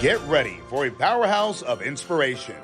Get ready for a powerhouse of inspiration.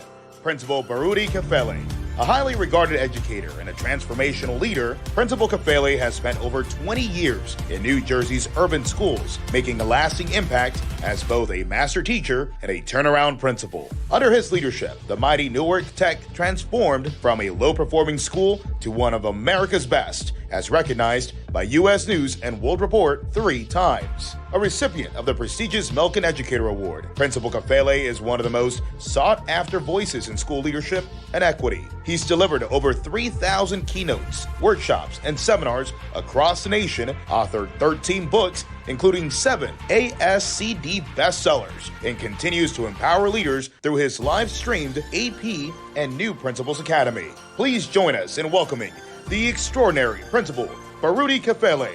Principal Kafele. A highly regarded educator and a transformational leader, Principal Kafele has spent over 20 years in New Jersey's urban schools, making a lasting impact as both a master teacher and a turnaround principal. Under his leadership, the mighty Newark Tech transformed from a low-performing school to one of America's best, as recognized by U.S. News and World Report 3 times. A recipient of the prestigious Milken Educator Award, Principal Kafele is one of the most sought-after voices in school leadership and equity. He's delivered over 3,000 keynotes, workshops, and seminars across the nation, authored 13 books, including 7 ASCD bestsellers, and continues to empower leaders through his live-streamed AP and New Principals Academy. Please join us in welcoming the extraordinary Principal Kafele.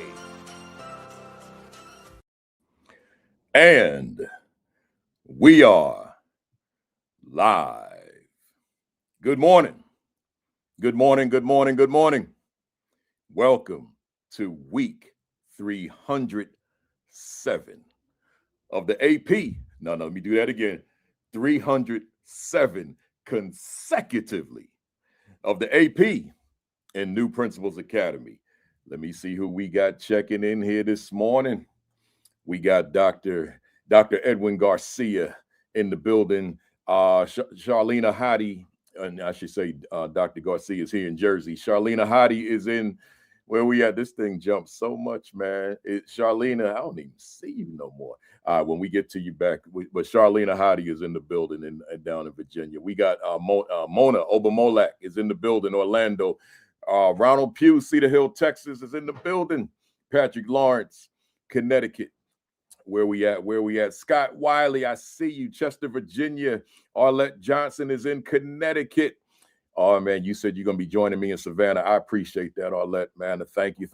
And we are live. Good morning. Good morning, good morning, good morning. Welcome to week 307 of the AP. No, let me do that again. 307 consecutively of the AP and New Principals Academy. Let me see who we got checking in here this morning. We got Dr. Edwin Garcia in the building. Charlena Hottie, and I should say Dr. Garcia is here in Jersey. Charlena Hottie is in, where we at? This thing jumps so much, man. Charlena, I don't even see you no more. When we get to you back, but Charlena Hottie is in the building and down in Virginia. We got Mona Obamolak is in the building, Orlando. Ronald Pugh, Cedar Hill, Texas is in the building. Patrick Lawrence, Connecticut. Where we at? Scott Wiley, I see you. Chester, Virginia. Arlette Johnson is in Connecticut. Oh, man, you said you're going to be joining me in Savannah. I appreciate that, Arlette, man. Thank you.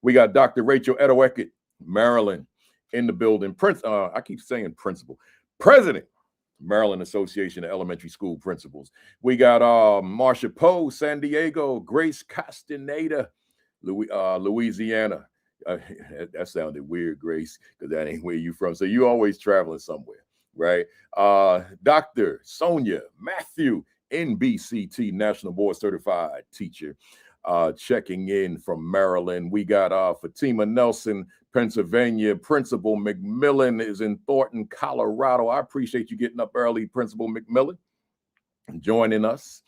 We got Dr. Rachel Edowickett, Maryland, in the building. I keep saying principal. President, Maryland Association of Elementary School Principals. We got Marsha Poe, San Diego. Grace Castaneda, Louisiana. That sounded weird, Grace, because that ain't where you from. So you always traveling somewhere, right? Dr. Sonia Matthew, NBCT National Board Certified Teacher, checking in from Maryland. We got Fatima Nelson, Pennsylvania. Principal McMillan is in Thornton, Colorado. I appreciate you getting up early, Principal McMillan, joining us.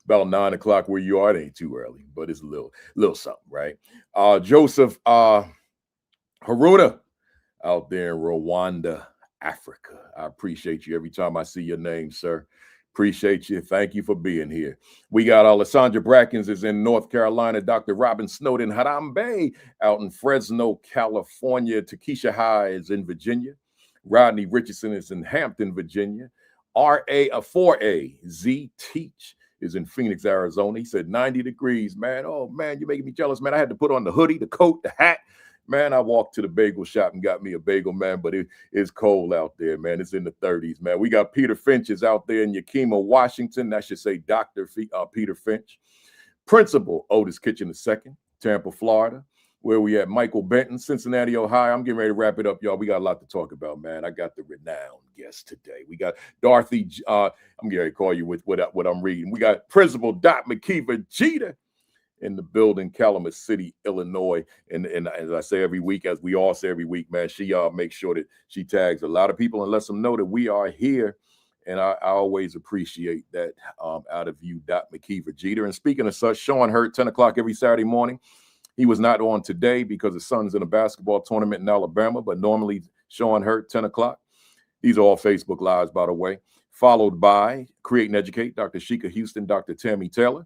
About 9 o'clock where you are. It ain't too early, but it's a little something, right? Joseph Haruna out there in Rwanda, Africa. I appreciate you every time I see your name, sir. Appreciate you. Thank you for being here. We got Alessandra Brackens is in North Carolina. Dr. Robin Snowden Harambe out in Fresno, California. Takesha High is in Virginia. Rodney Richardson is in Hampton, Virginia. R.A. Z Teach is in Phoenix, Arizona. He said 90 degrees, man. Oh, man, you're making me jealous, man. I had to put on the hoodie, the coat, the hat. Man, I walked to the bagel shop and got me a bagel, man, but it's cold out there, man. It's in the 30s, man. We got Peter Finch is out there in Yakima, Washington. I should say Dr. Peter Finch. Principal Otis Kitchen II, Tampa, Florida. Where we at? Michael Benton, Cincinnati, Ohio. I'm getting ready to wrap it up, y'all. We got a lot to talk about, man. I got the renowned guest today. We got Dorothy. I'm getting ready to call you with what I'm reading. We got Principal Dot McKeever Jeter in the building, Calumet City, Illinois. And as I say every week, as we all say every week, man, she makes sure that she tags a lot of people and lets them know that we are here. And I always appreciate that out of you, Dot McKeever Jeter. And speaking of such, Sean Hurt, 10 o'clock every Saturday morning. He was not on today because his son's in a basketball tournament in Alabama, but normally Sean Hurt, 10 o'clock. These are all Facebook Lives, by the way. Followed by Create and Educate, Dr. Sheikah Houston, Dr. Tammy Taylor.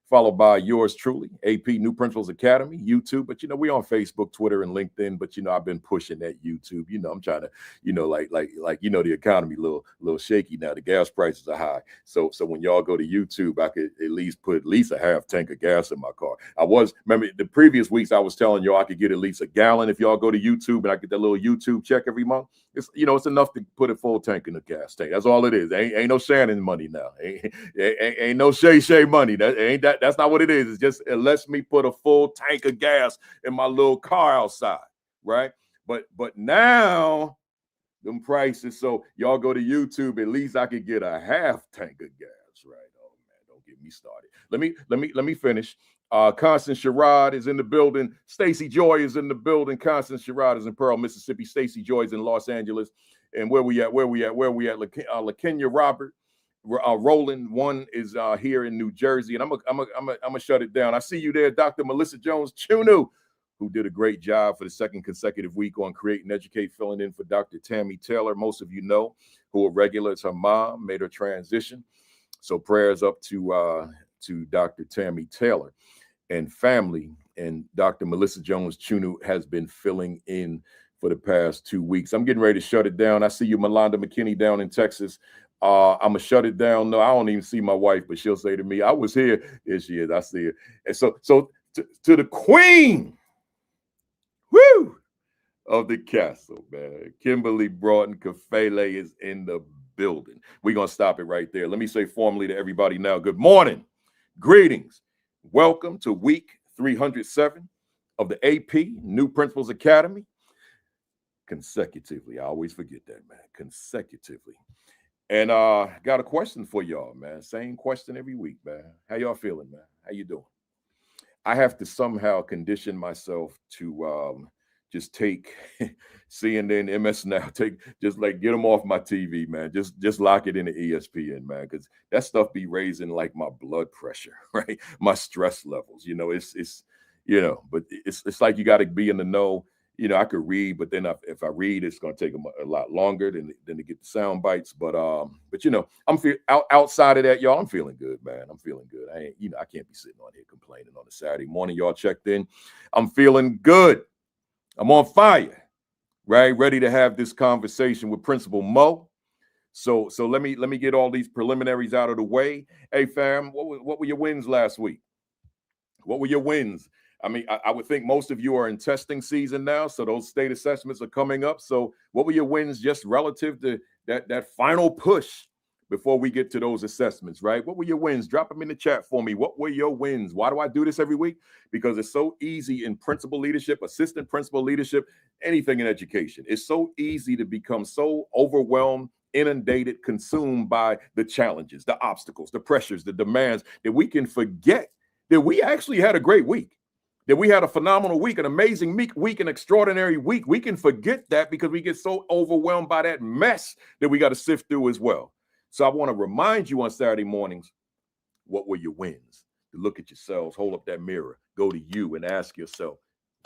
Followed by yours truly, AP New Principals Academy, YouTube. But, we on Facebook, Twitter, and LinkedIn. But, I've been pushing that YouTube. I'm trying to, the economy a little shaky now. The gas prices are high. So when y'all go to YouTube, I could at least put a half tank of gas in my car. Remember the previous weeks I was telling y'all I could get at least a gallon if y'all go to YouTube and I get that little YouTube check every month. It's enough to put a full tank in the gas tank. That's all it is. Ain't no Shannon money now. Ain't no Shay money. That's not what it is. It's just it lets me put a full tank of gas in my little car outside, right? But now Them prices. So y'all go to YouTube. At least I could get a half tank of gas, right? Oh man, don't get me started. Let me finish. Constance Sherrod is in the building. Stacy Joy is in the building. Constance Sherrod is in Pearl, Mississippi. Stacy Joy is in Los Angeles. And where we at? LaKenya Robert, Roland one is here in New Jersey, and I'm gonna shut it down. I see you there, Dr. Melissa Jones Chunu, who did a great job for the second consecutive week on Create and Educate, filling in for Dr. Tammy Taylor. Most of you know who are regulars. Her mom made her transition, so prayers up to Dr. Tammy Taylor and family. And Dr. Melissa Jones Chunu has been filling in for the past 2 weeks. I'm getting ready to shut it down. I see you, Melanda McKinney, down in Texas. I'm gonna shut it down. No, I don't even see my wife, but she'll say to me, "I was here." Here she is. I see her. And so to the queen, woo, of the castle, man, Kimberly Broughton Kafele is in the building. We're gonna stop it right there. Let me say formally to everybody now, good morning, greetings, welcome to week 307 of the AP New Principals Academy. Consecutively, I always forget that, man. Consecutively. And got a question for y'all, man. Same question every week, man. How y'all feeling, man? How you doing? I have to somehow condition myself to just take CNN, MS Now, just like get them off my TV, man. Just lock it in the ESPN, man, because that stuff be raising like my blood pressure, right? My stress levels, you know. It's but it's like you got to be in the know. You know, I could read, but then if I read, it's going to take a lot longer than to get the sound bites. But you know, outside of that, y'all, I'm feeling good, man. I'm feeling good. I can't be sitting on here complaining on a Saturday morning. Y'all checked in. I'm feeling good. I'm on fire, right? Ready to have this conversation with Principal Mo. So let me get all these preliminaries out of the way. Hey, fam, what were your wins last week? What were your wins? I mean, I would think most of you are in testing season now, so those state assessments are coming up. So what were your wins just relative to that final push before we get to those assessments, right? What were your wins? Drop them in the chat for me. What were your wins? Why do I do this every week? Because it's so easy in principal leadership, assistant principal leadership, anything in education. It's so easy to become so overwhelmed, inundated, consumed by the challenges, the obstacles, the pressures, the demands, that we can forget that we actually had a great week. That we had a phenomenal week, an amazing week, an extraordinary week. We can forget that because we get so overwhelmed by that mess that we got to sift through as well. So I want to remind you on Saturday mornings, what were your wins? To look at yourselves, hold up that mirror, go to you and ask yourself,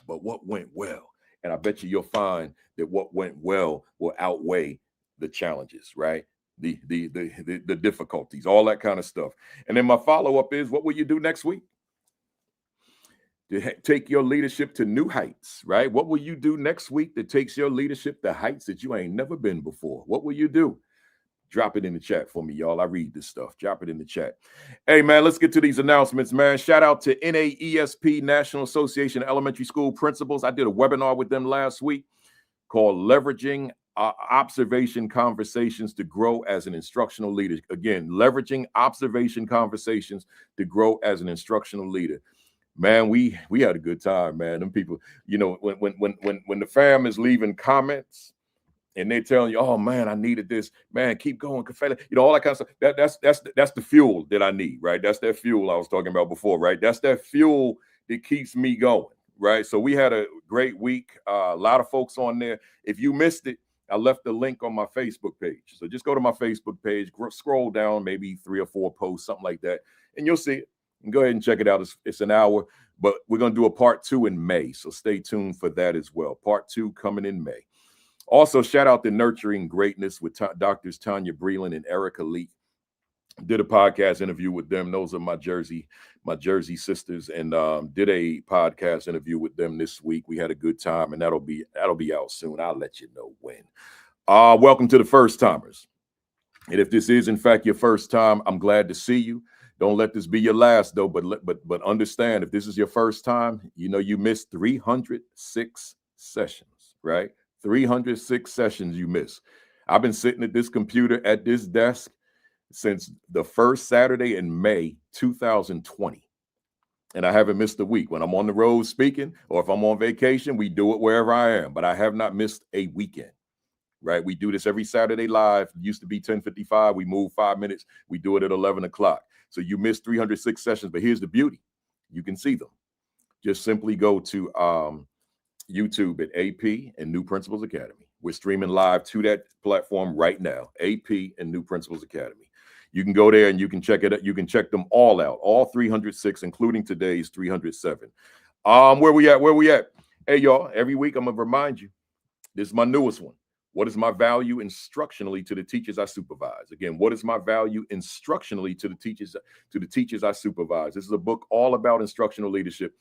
but what went well? And I bet you'll find that what went well will outweigh the challenges, right? The difficulties, all that kind of stuff. And then my follow-up is, what will you do next week? To take your leadership to new heights, right? What will you do next week that takes your leadership to heights that you ain't never been before? What will you do? Drop it in the chat for me, y'all. I read this stuff. Drop it in the chat. Hey, man, let's get to these announcements, man. Shout out to NAESP, National Association of Elementary School Principals. I did a webinar with them last week called Leveraging Observation Conversations to Grow as an Instructional Leader. Again, leveraging observation conversations to grow as an instructional leader. Man, we had a good time, man. Them people, you know, when the fam is leaving comments and they're telling you, "Oh man, I needed this, man, keep going, Kafele," you know, all that kind of stuff. That's the fuel that I need, right? That's that fuel I was talking about before, right? That's that fuel that keeps me going, right? So we had a great week. A lot of folks on there. If you missed it, I left the link on my Facebook page. So just go to my Facebook page, scroll down, maybe 3 or 4 posts, something like that, and you'll see it. And go ahead and check it out. It's an hour, but we're going to do a part 2 in May. So stay tuned for that as well. Part 2 coming in May. Also, shout out to Nurturing Greatness with Doctors Tanya Breland and Erica Lee. Did a podcast interview with them. Those are my Jersey sisters, and did a podcast interview with them this week. We had a good time, and that'll be out soon. I'll let you know when. Welcome to the first timers. And if this is in fact your first time, I'm glad to see you. Don't let this be your last, though, but understand, if this is your first time, you know you missed 306 sessions, right? 306 sessions you missed. I've been sitting at this computer, at this desk, since the first Saturday in May 2020. And I haven't missed a week. When I'm on the road speaking, or if I'm on vacation, we do it wherever I am. But I have not missed a weekend, right? We do this every Saturday live. It used to be 10:55. We move 5 minutes. We do it at 11 o'clock. So you missed 306 sessions, but here's the beauty. You can see them. Just simply go to YouTube at AP and New Principals Academy. We're streaming live to that platform right now, AP and New Principals Academy. You can go there and you can check it out. You can check them all out, all 306, including today's 307. Where we at? Hey, y'all, every week I'm going to remind you, this is my newest one. What is my value instructionally to the teachers I supervise? Again, what is my value instructionally to the teachers I supervise? This is a book all about instructional leadership.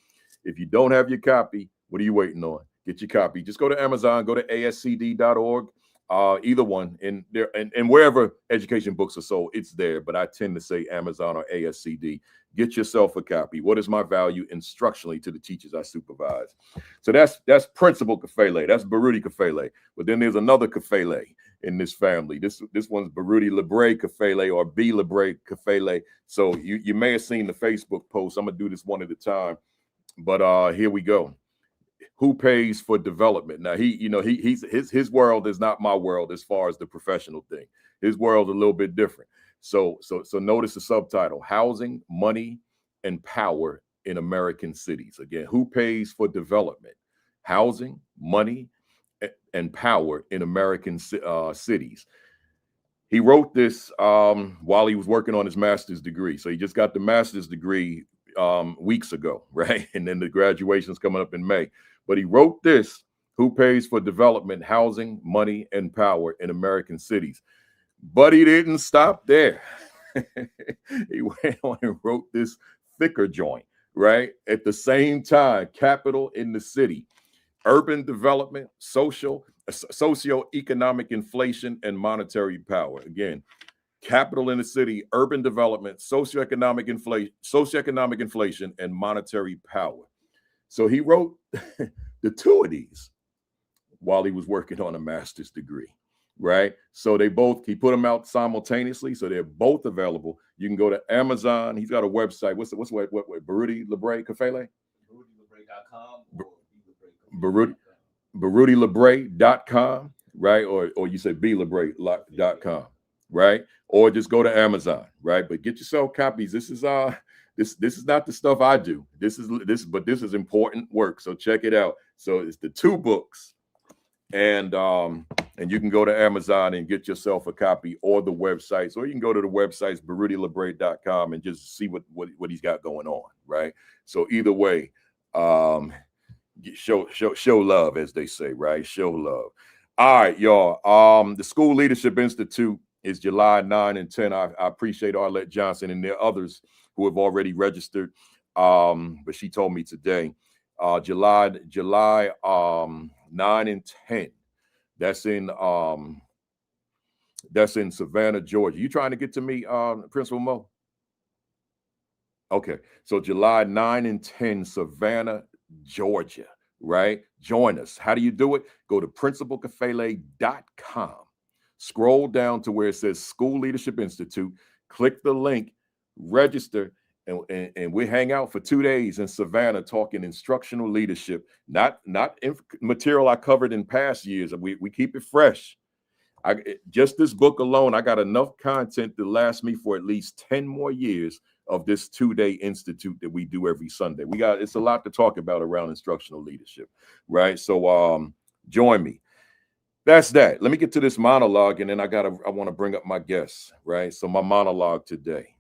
If you don't have your copy, what are you waiting on? Get your copy. Just go to Amazon, go to ascd.org, either one, and wherever education books are sold, it's there. But I tend to say Amazon or ASCD. Get yourself a copy. What is my value instructionally to the teachers I supervise? So that's Principal Kafele. That's Baruti Kafele. But then there's another Kafele in this family. This one's Baruti Lebre Kafele, or B Lebre Kafele. So you may have seen the Facebook post. I'm gonna do this one at a time. But here we go. Who pays for development? Now his world is not my world as far as the professional thing. His world's a little bit different. So notice the subtitle: Housing, Money, and Power in American Cities. Again, who pays for development? Housing, money, and power in American cities. He wrote this while he was working on his master's degree. So he just got the master's degree weeks ago, right? And then the graduation's coming up in May. But he wrote this: who pays for development, housing, money, and power in American cities. But he didn't stop there. He went on and wrote this thicker joint, right? At the same time, capital in the city, urban development, socio-economic inflation, and monetary power. Again, capital in the city, urban development, socioeconomic inflation, and monetary power. So he wrote the two of these while he was working on a master's degree, right? So he put them out simultaneously, so they're both available. You can go to Amazon. He's got a website. What's Baruti Lebre Kafele? BarutiLebre.com, right? Or you say BLebre.com, right? Or just go to Amazon, right? But get yourself copies. This is not the stuff I do. This is important work. So check it out. So it's the two books, and you can go to Amazon and get yourself a copy, or the websites, or you can go to the websites BarutiLebre.com and just see what he's got going on, right? So either way, show love, as they say, right? Show love. All right, y'all. The School Leadership Institute is July 9 and 10. I appreciate Arlette Johnson, and there are others who have already registered. But she told me today, July 9 and 10. That's in Savannah, Georgia. You trying to get to me, Principal Mo? Okay, so July 9 and 10, Savannah, Georgia, right? Join us. How do you do it? Go to principalkafele.com. Scroll down to where it says School Leadership Institute. Click the link, register, and we hang out for 2 days in Savannah talking instructional leadership, not material I covered in past years. We keep it fresh. Just this book alone, I got enough content to last me for at least 10 more years of this 2-day institute that we do every Sunday. It's a lot to talk about around instructional leadership, right? So join me. That's that. Let me get to this monologue, and then I want to bring up my guests, right? So my monologue today,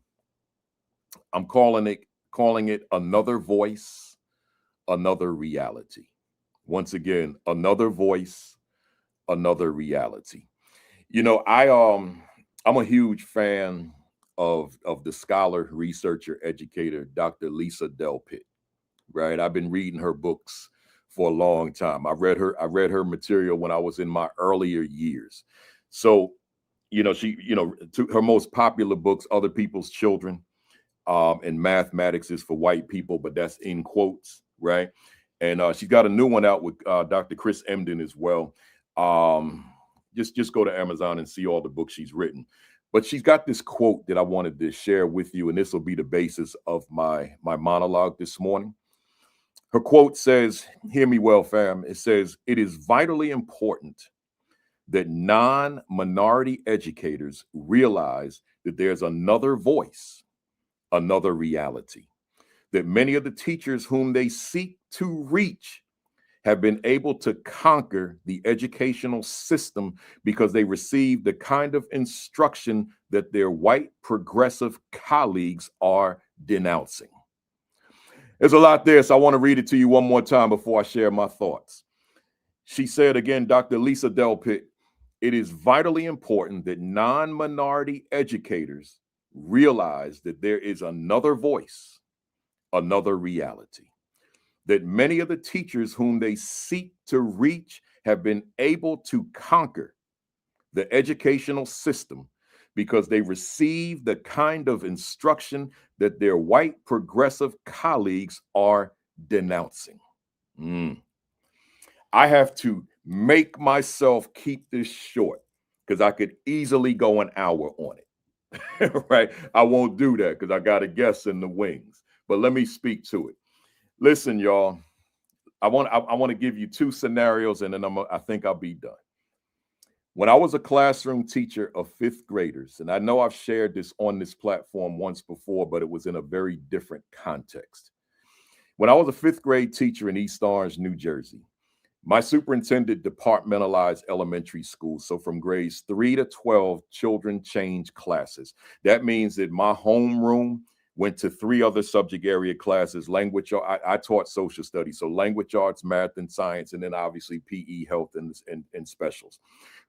I'm calling it Another Voice, Another Reality. Once again, another voice, another reality. You know, I'm a huge fan of the scholar, researcher, educator, Dr. Lisa Delpit, right? I've been reading her books for a long time. I read her material when I was in my earlier years. So, her most popular books, Other People's Children, and Mathematics is for White People, but that's in quotes, right? And she's got a new one out with Dr. Chris Emdin as well. Just go to Amazon and see all the books she's written. But she's got this quote that I wanted to share with you, and this will be the basis of my monologue this morning. Her quote says, hear me well, fam. It says, "It is vitally important that non-minority educators realize that there's another voice, another reality, that many of the teachers whom they seek to reach have been able to conquer the educational system because they received the kind of instruction that their white progressive colleagues are denouncing. There's a lot there, so I want to read it to you one more time before I share my thoughts. She said again, Dr. Lisa Delpit, it is vitally important that non-minority educators realize that there is another voice, another reality, that many of the teachers whom they seek to reach have been able to conquer the educational system because they receive the kind of instruction that their white progressive colleagues are denouncing. I have to make myself keep this short because I could easily go an hour on it, right? I won't do that because I got a guest in the wings, but let me speak to it. Listen, y'all, I want to give you two scenarios and then I think I'll be done. When I was a classroom teacher of fifth graders, and I know I've shared this on this platform once before, but it was in a very different context. When I was a fifth grade teacher in East Orange, New Jersey, my superintendent departmentalized elementary schools. So from grades 3 to 12, children changed classes. That means that my homeroom went to 3 other subject area classes. Language, I taught social studies, so language arts, math, and science, and then obviously PE, health, and specials,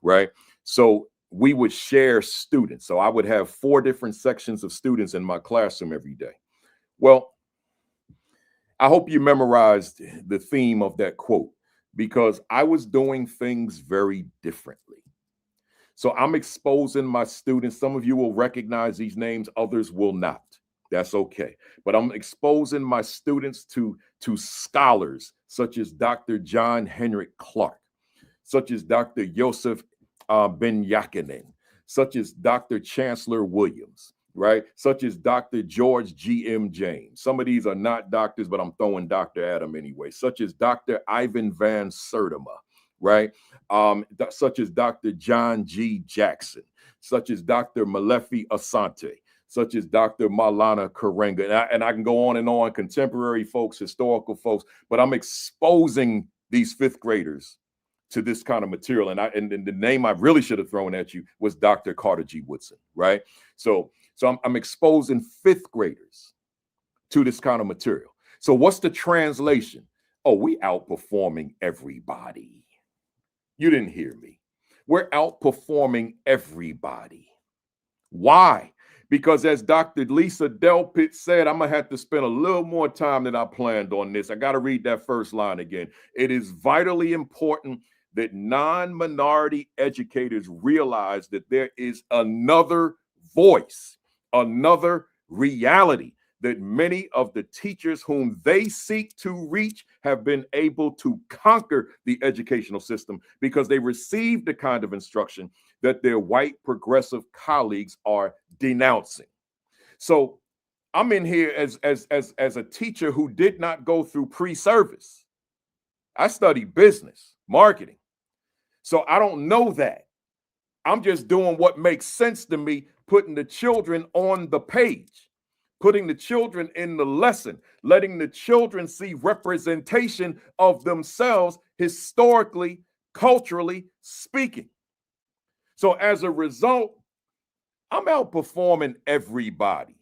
right? So we would share students. So I would have 4 different sections of students in my classroom every day. Well, I hope you memorized the theme of that quote because I was doing things very differently. So I'm exposing my students. Some of you will recognize these names, others will not. That's okay. But I'm exposing my students to scholars such as Dr. John Henrik Clark, such as Dr. Yosef Ben Yakinen, such as Dr. Chancellor Williams, right? Such as Dr. George G.M. James. Some of these are not doctors, but I'm throwing Dr. at them anyway. Such as Dr. Ivan Van Sertima, right? Such as Dr. John G. Jackson, such as Dr. Malefi Asante, such as Dr. Malana Karenga. And I can go on and on, contemporary folks, historical folks, but I'm exposing these fifth graders to this kind of material. And the name I really should have thrown at you was Dr. Carter G. Woodson, right? So I'm exposing fifth graders to this kind of material. So what's the translation? Oh, we outperforming everybody. You didn't hear me. We're outperforming everybody. Why? Because as Dr. Lisa Delpit said, I'm going to have to spend a little more time than I planned on this. I got to read that first line again. It is vitally important that non-minority educators realize that there is another voice, another reality, that many of the teachers whom they seek to reach have been able to conquer the educational system because they received the kind of instruction that their white progressive colleagues are denouncing. So I'm in here as a teacher who did not go through pre-service. I studied business, marketing. So I don't know that. I'm just doing what makes sense to me, putting the children on the page, putting the children in the lesson, letting the children see representation of themselves historically, culturally speaking. So as a result, I'm outperforming everybody.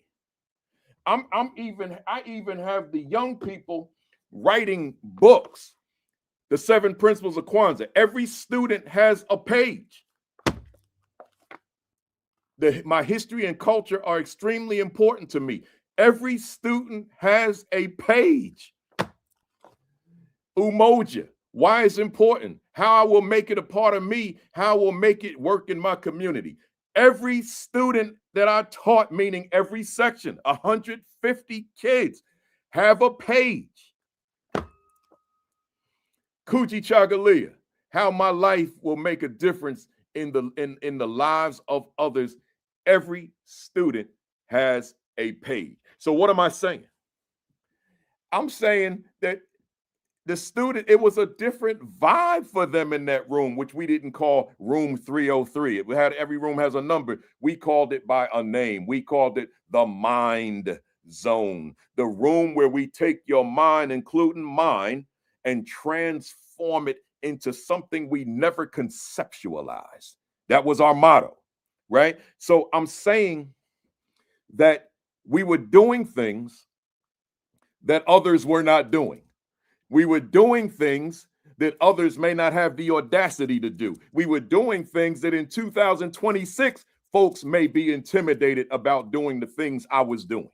I even have the young people writing books, the 7 Principles of Kwanzaa. Every student has a page. My history and culture are extremely important to me. Every student has a page. Umoja, why it's important, how I will make it a part of me, how I will make it work in my community. Every student that I taught, meaning every section, 150 kids, have a page. Kuji Chagalia, how my life will make a difference in the lives of others. Every student has a page. So what am I saying? I'm saying that the student, it was a different vibe for them in that room, which we didn't call room 303. It had, every room has a number. We called it by a name. We called it the mind zone, the room where we take your mind, including mine, and transform it into something we never conceptualized. That was our motto, right? So I'm saying that we were doing things that others were not doing. We were doing things that others may not have the audacity to do. We were doing things that in 2026, folks may be intimidated about doing the things I was doing.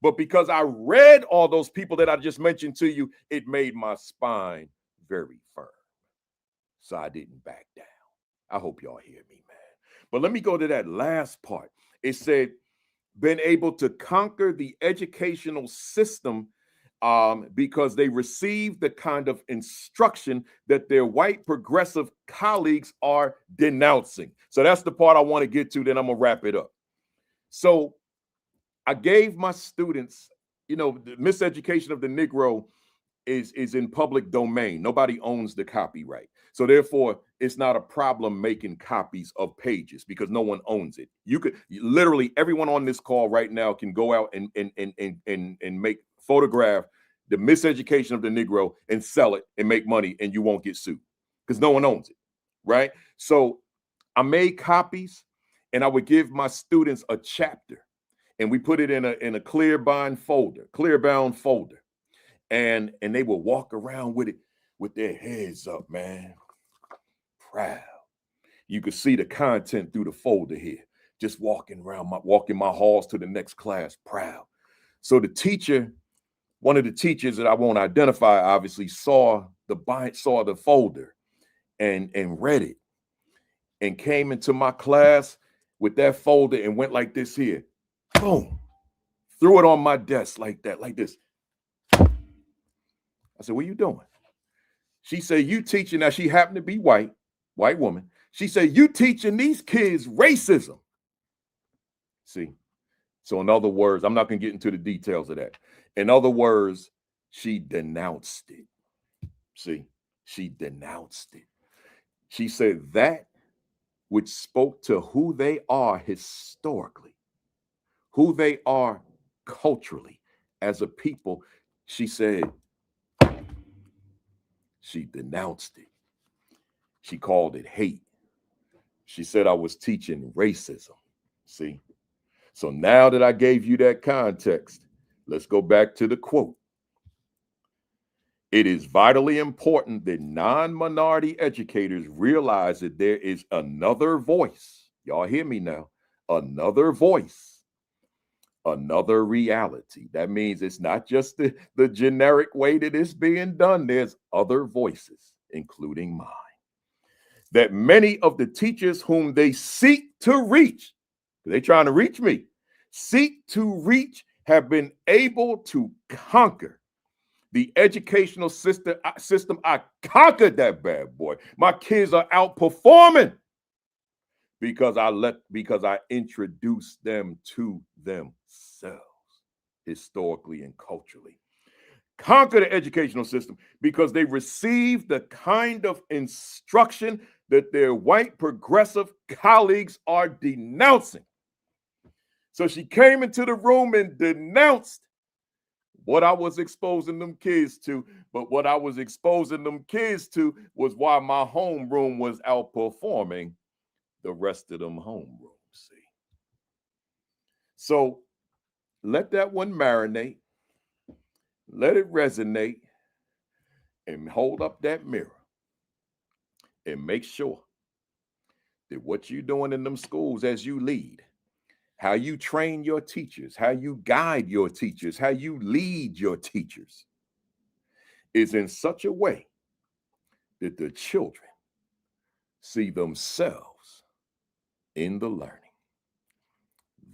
But because I read all those people that I just mentioned to you, it made my spine very firm. So I didn't back down. I hope y'all hear me, man. But let me go to that last part. It said, been able to conquer the educational system because they received the kind of instruction that their white progressive colleagues are denouncing. So that's the part I want to get to, then I'm going to wrap it up. So I gave my students, you know, the miseducation of the Negro is in public domain. Nobody owns the copyright. So therefore, it's not a problem making copies of pages because no one owns it. You could literally, everyone on this call right now can go out and make photograph the miseducation of the Negro and sell it and make money, and you won't get sued because no one owns it, right? So I made copies, and I would give my students a chapter, and we put it in a clear bound folder, and they would walk around with it with their heads up, man, proud. You could see the content through the folder here, just walking my halls to the next class, proud. So the teacher, one of the teachers that I won't identify, obviously saw the folder and read it and came into my class with that folder and went like this here, boom, threw it on my desk like that, like this. I said, what are you doing? She said, you teaching, now she happened to be white woman. She said, you teaching these kids racism. See, so in other words, I'm not going to get into the details of that. In other words, she denounced it. See, she denounced it. She said that which spoke to who they are historically, who they are culturally as a people, she said, she denounced it. She called it hate. She said I was teaching racism. See? So now that I gave you that context, let's go back to the quote. It is vitally important that non-minority educators realize that there is another voice. Y'all hear me now? Another voice, another reality. That means it's not just the generic way that it's being done. There's other voices, including mine, that many of the teachers whom they seek to reach, they're trying to reach me, seek to reach, have been able to conquer the educational system. I conquered that bad boy. My kids are outperforming because I introduced them to themselves historically and culturally. Conquer the educational system because they received the kind of instruction that their white progressive colleagues are denouncing. So she came into the room and denounced what I was exposing them kids to, but what I was exposing them kids to was why my homeroom was outperforming the rest of them homerooms. See? So let that one marinate, let it resonate, and hold up that mirror and make sure that what you're doing in them schools as you lead, how you train your teachers, how you guide your teachers, how you lead your teachers is in such a way that the children see themselves in the learning.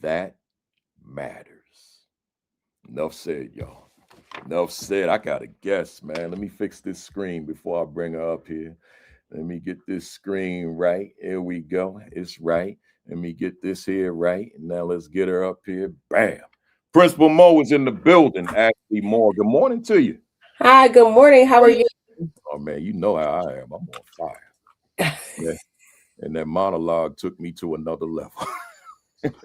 That matters. Enough said, y'all. Enough said. I got a guess, man. Let me fix this screen before I bring her up here. Let me get this screen right. Here we go. It's right. Let me get this here right. Now let's get her up here. Bam. Principal Mo is in the building. Ashley Moore. Good morning to you. Hi, good morning. How are you? Oh man, you know how I am. I'm on fire. Yeah. And that monologue took me to another level.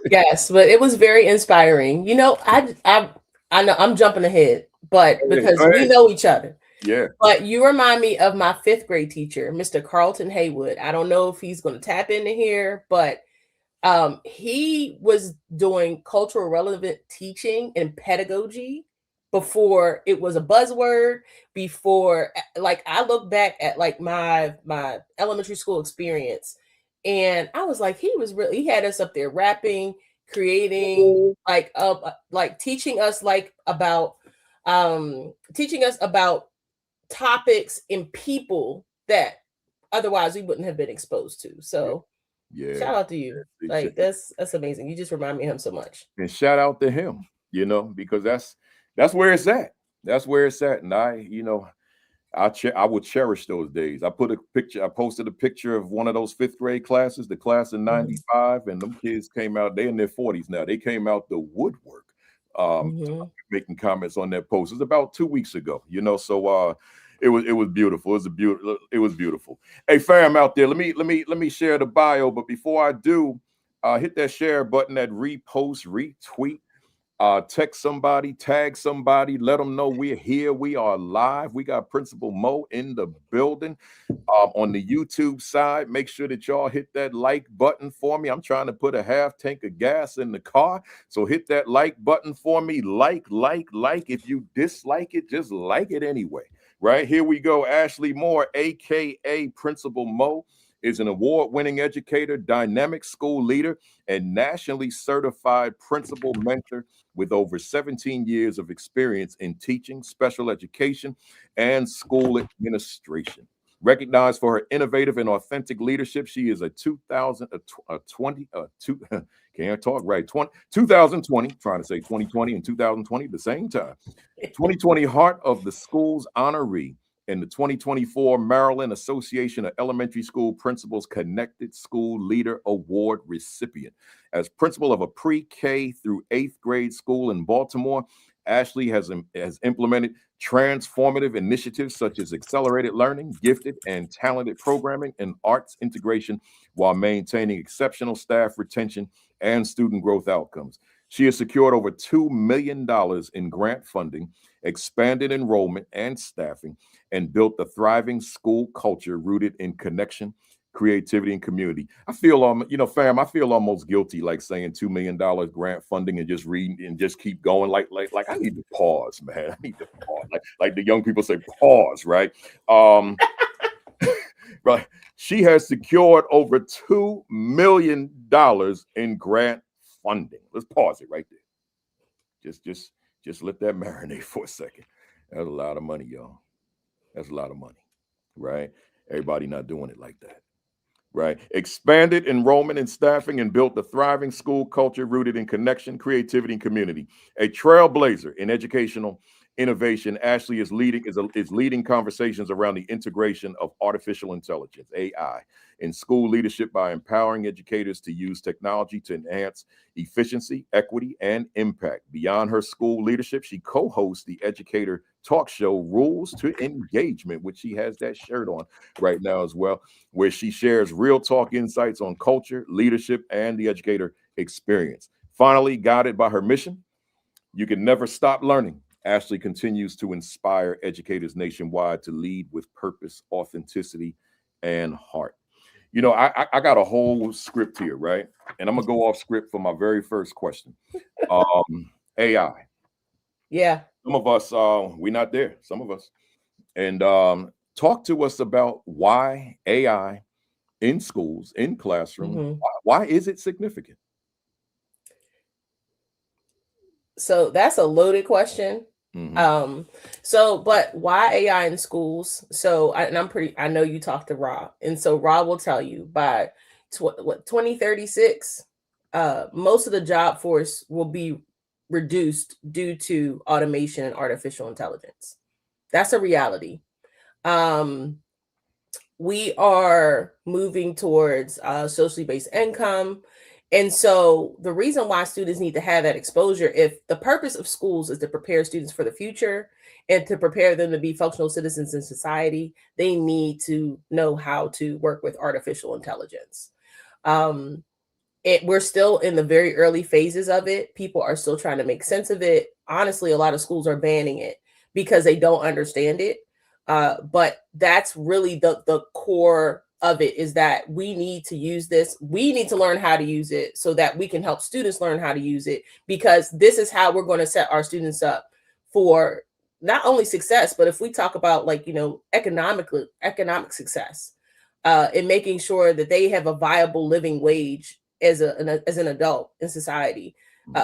Yes, but it was very inspiring. I know I'm jumping ahead, but Hey, because go we ahead. know each other. Yeah. But you remind me of my fifth grade teacher, Mr. Carlton Haywood. I don't know if he's going to tap into here, but he was doing cultural relevant teaching and pedagogy before it was a buzzword. Before, like, I look back at like my elementary school experience, and I was like, he had us up there rapping, creating, like teaching us teaching us about topics and people that otherwise we wouldn't have been exposed to. Yeah. So Yeah. shout out to you. Like that's amazing. You just remind me of him so much. And shout out to him, because that's where it's at. That's where it's at. And I would cherish those days. I posted a picture of one of those fifth grade classes, the class in Mhm. '95, and them kids came out, they in their 40s now. They came out the woodwork. Mhm. Making comments on that post. It was about 2 weeks ago, so it was beautiful. It was beautiful. Hey fam out there, let me share the bio. But before I do, hit that share button, that repost, retweet, text somebody, tag somebody, let them know we're here. We are live. We got Principal Mo in the building. On the YouTube side, make sure that y'all hit that like button for me. I'm trying to put a half tank of gas in the car. So hit that like button for me. Like. If you dislike it, just like it anyway. Right here we go. Ashley Moore, aka Principal Mo, is an award-winning educator, dynamic school leader, and nationally certified principal mentor with over 17 years of experience in teaching, special education, and school administration. Recognized for her innovative and authentic leadership, she is a 2020, trying to say 2020 and 2020 at the same time. 2020 Heart of the Schools honoree and the 2024 Maryland Association of Elementary School Principals Connected School Leader Award recipient. As principal of a pre-K through 8th grade school in Baltimore, Ashley has implemented transformative initiatives such as accelerated learning, gifted and talented programming, and arts integration while maintaining exceptional staff retention and student growth outcomes. She has secured over $2 million in grant funding, expanded enrollment and staffing, and built a thriving school culture rooted in connection, creativity, and community. Fam, I feel almost guilty like saying $2 million grant funding and just reading and just keep going. Like I need to pause, man. I need to pause. Like the young people say, pause, right? Um, right. She has secured over $2 million in grant funding. Let's pause it right there. Just let that marinate for a second. That's a lot of money, y'all. That's a lot of money, right? Everybody not doing it like that, right? Expanded enrollment and staffing and built a thriving school culture rooted in connection, creativity, and community. A trailblazer in educational innovation, Ashley is leading conversations around the integration of artificial intelligence, AI, in school leadership by empowering educators to use technology to enhance efficiency, equity, and impact. Beyond her school leadership, she co-hosts the educator talk show Rules to Engagement, which she has that shirt on right now as well, where she shares real talk insights on culture, leadership, and the educator experience. Finally, guided by her mission, you can never stop learning. Ashley continues to inspire educators nationwide to lead with purpose, authenticity, and heart. I got a whole script here, right? And I'm gonna go off script for my very first question. AI. Yeah. Some of us, we're not there. Some of us, and talk to us about why AI in schools, in classrooms. Mhm. Why is it significant? So that's a loaded question. Hmm. But why AI in schools? I know you talked to Rob, and so Rob will tell you by 2036, most of the job force will be reduced due to automation and artificial intelligence. That's a reality. Um, we are moving towards socially based income, And so the reason why students need to have that exposure, if the purpose of schools is to prepare students for the future and to prepare them to be functional citizens in society, they need to know how to work with artificial intelligence. Um, we're still in the very early phases of it. People are still trying to make sense of it. Honestly, a lot of schools are banning it because they don't understand it. But that's really the core of it, is that we need to use this. We need to learn how to use it so that we can help students learn how to use it, because this is how we're going to set our students up for not only success, but if we talk about, like, economic success, in making sure that they have a viable living wage as an adult in society.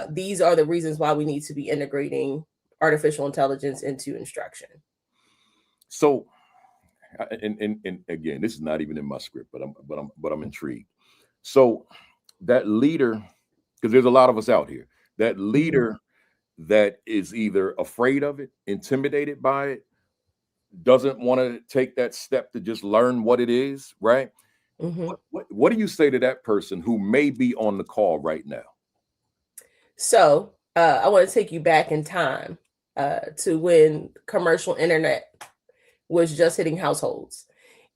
These are the reasons why we need to be integrating artificial intelligence into instruction. So, and again, this is not even in my script, but I'm intrigued. So that leader, because there's a lot of us out here, that leader that is either afraid of it, intimidated by it, doesn't want to take that step to just learn what it is, right? What do you say to that person who may be on the call right now? So I want to take you back in time to when commercial internet was just hitting households.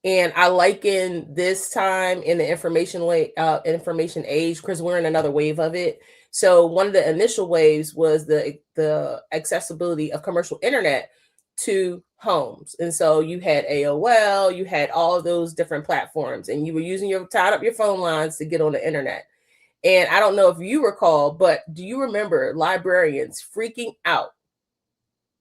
And I liken this time in the information age, because we're in another wave of it. So one of the initial waves was the accessibility of commercial internet to homes. And so you had AOL, you had all of those different platforms, and you were tied up your phone lines to get on the internet. And I don't know if you recall, but do you remember librarians freaking out,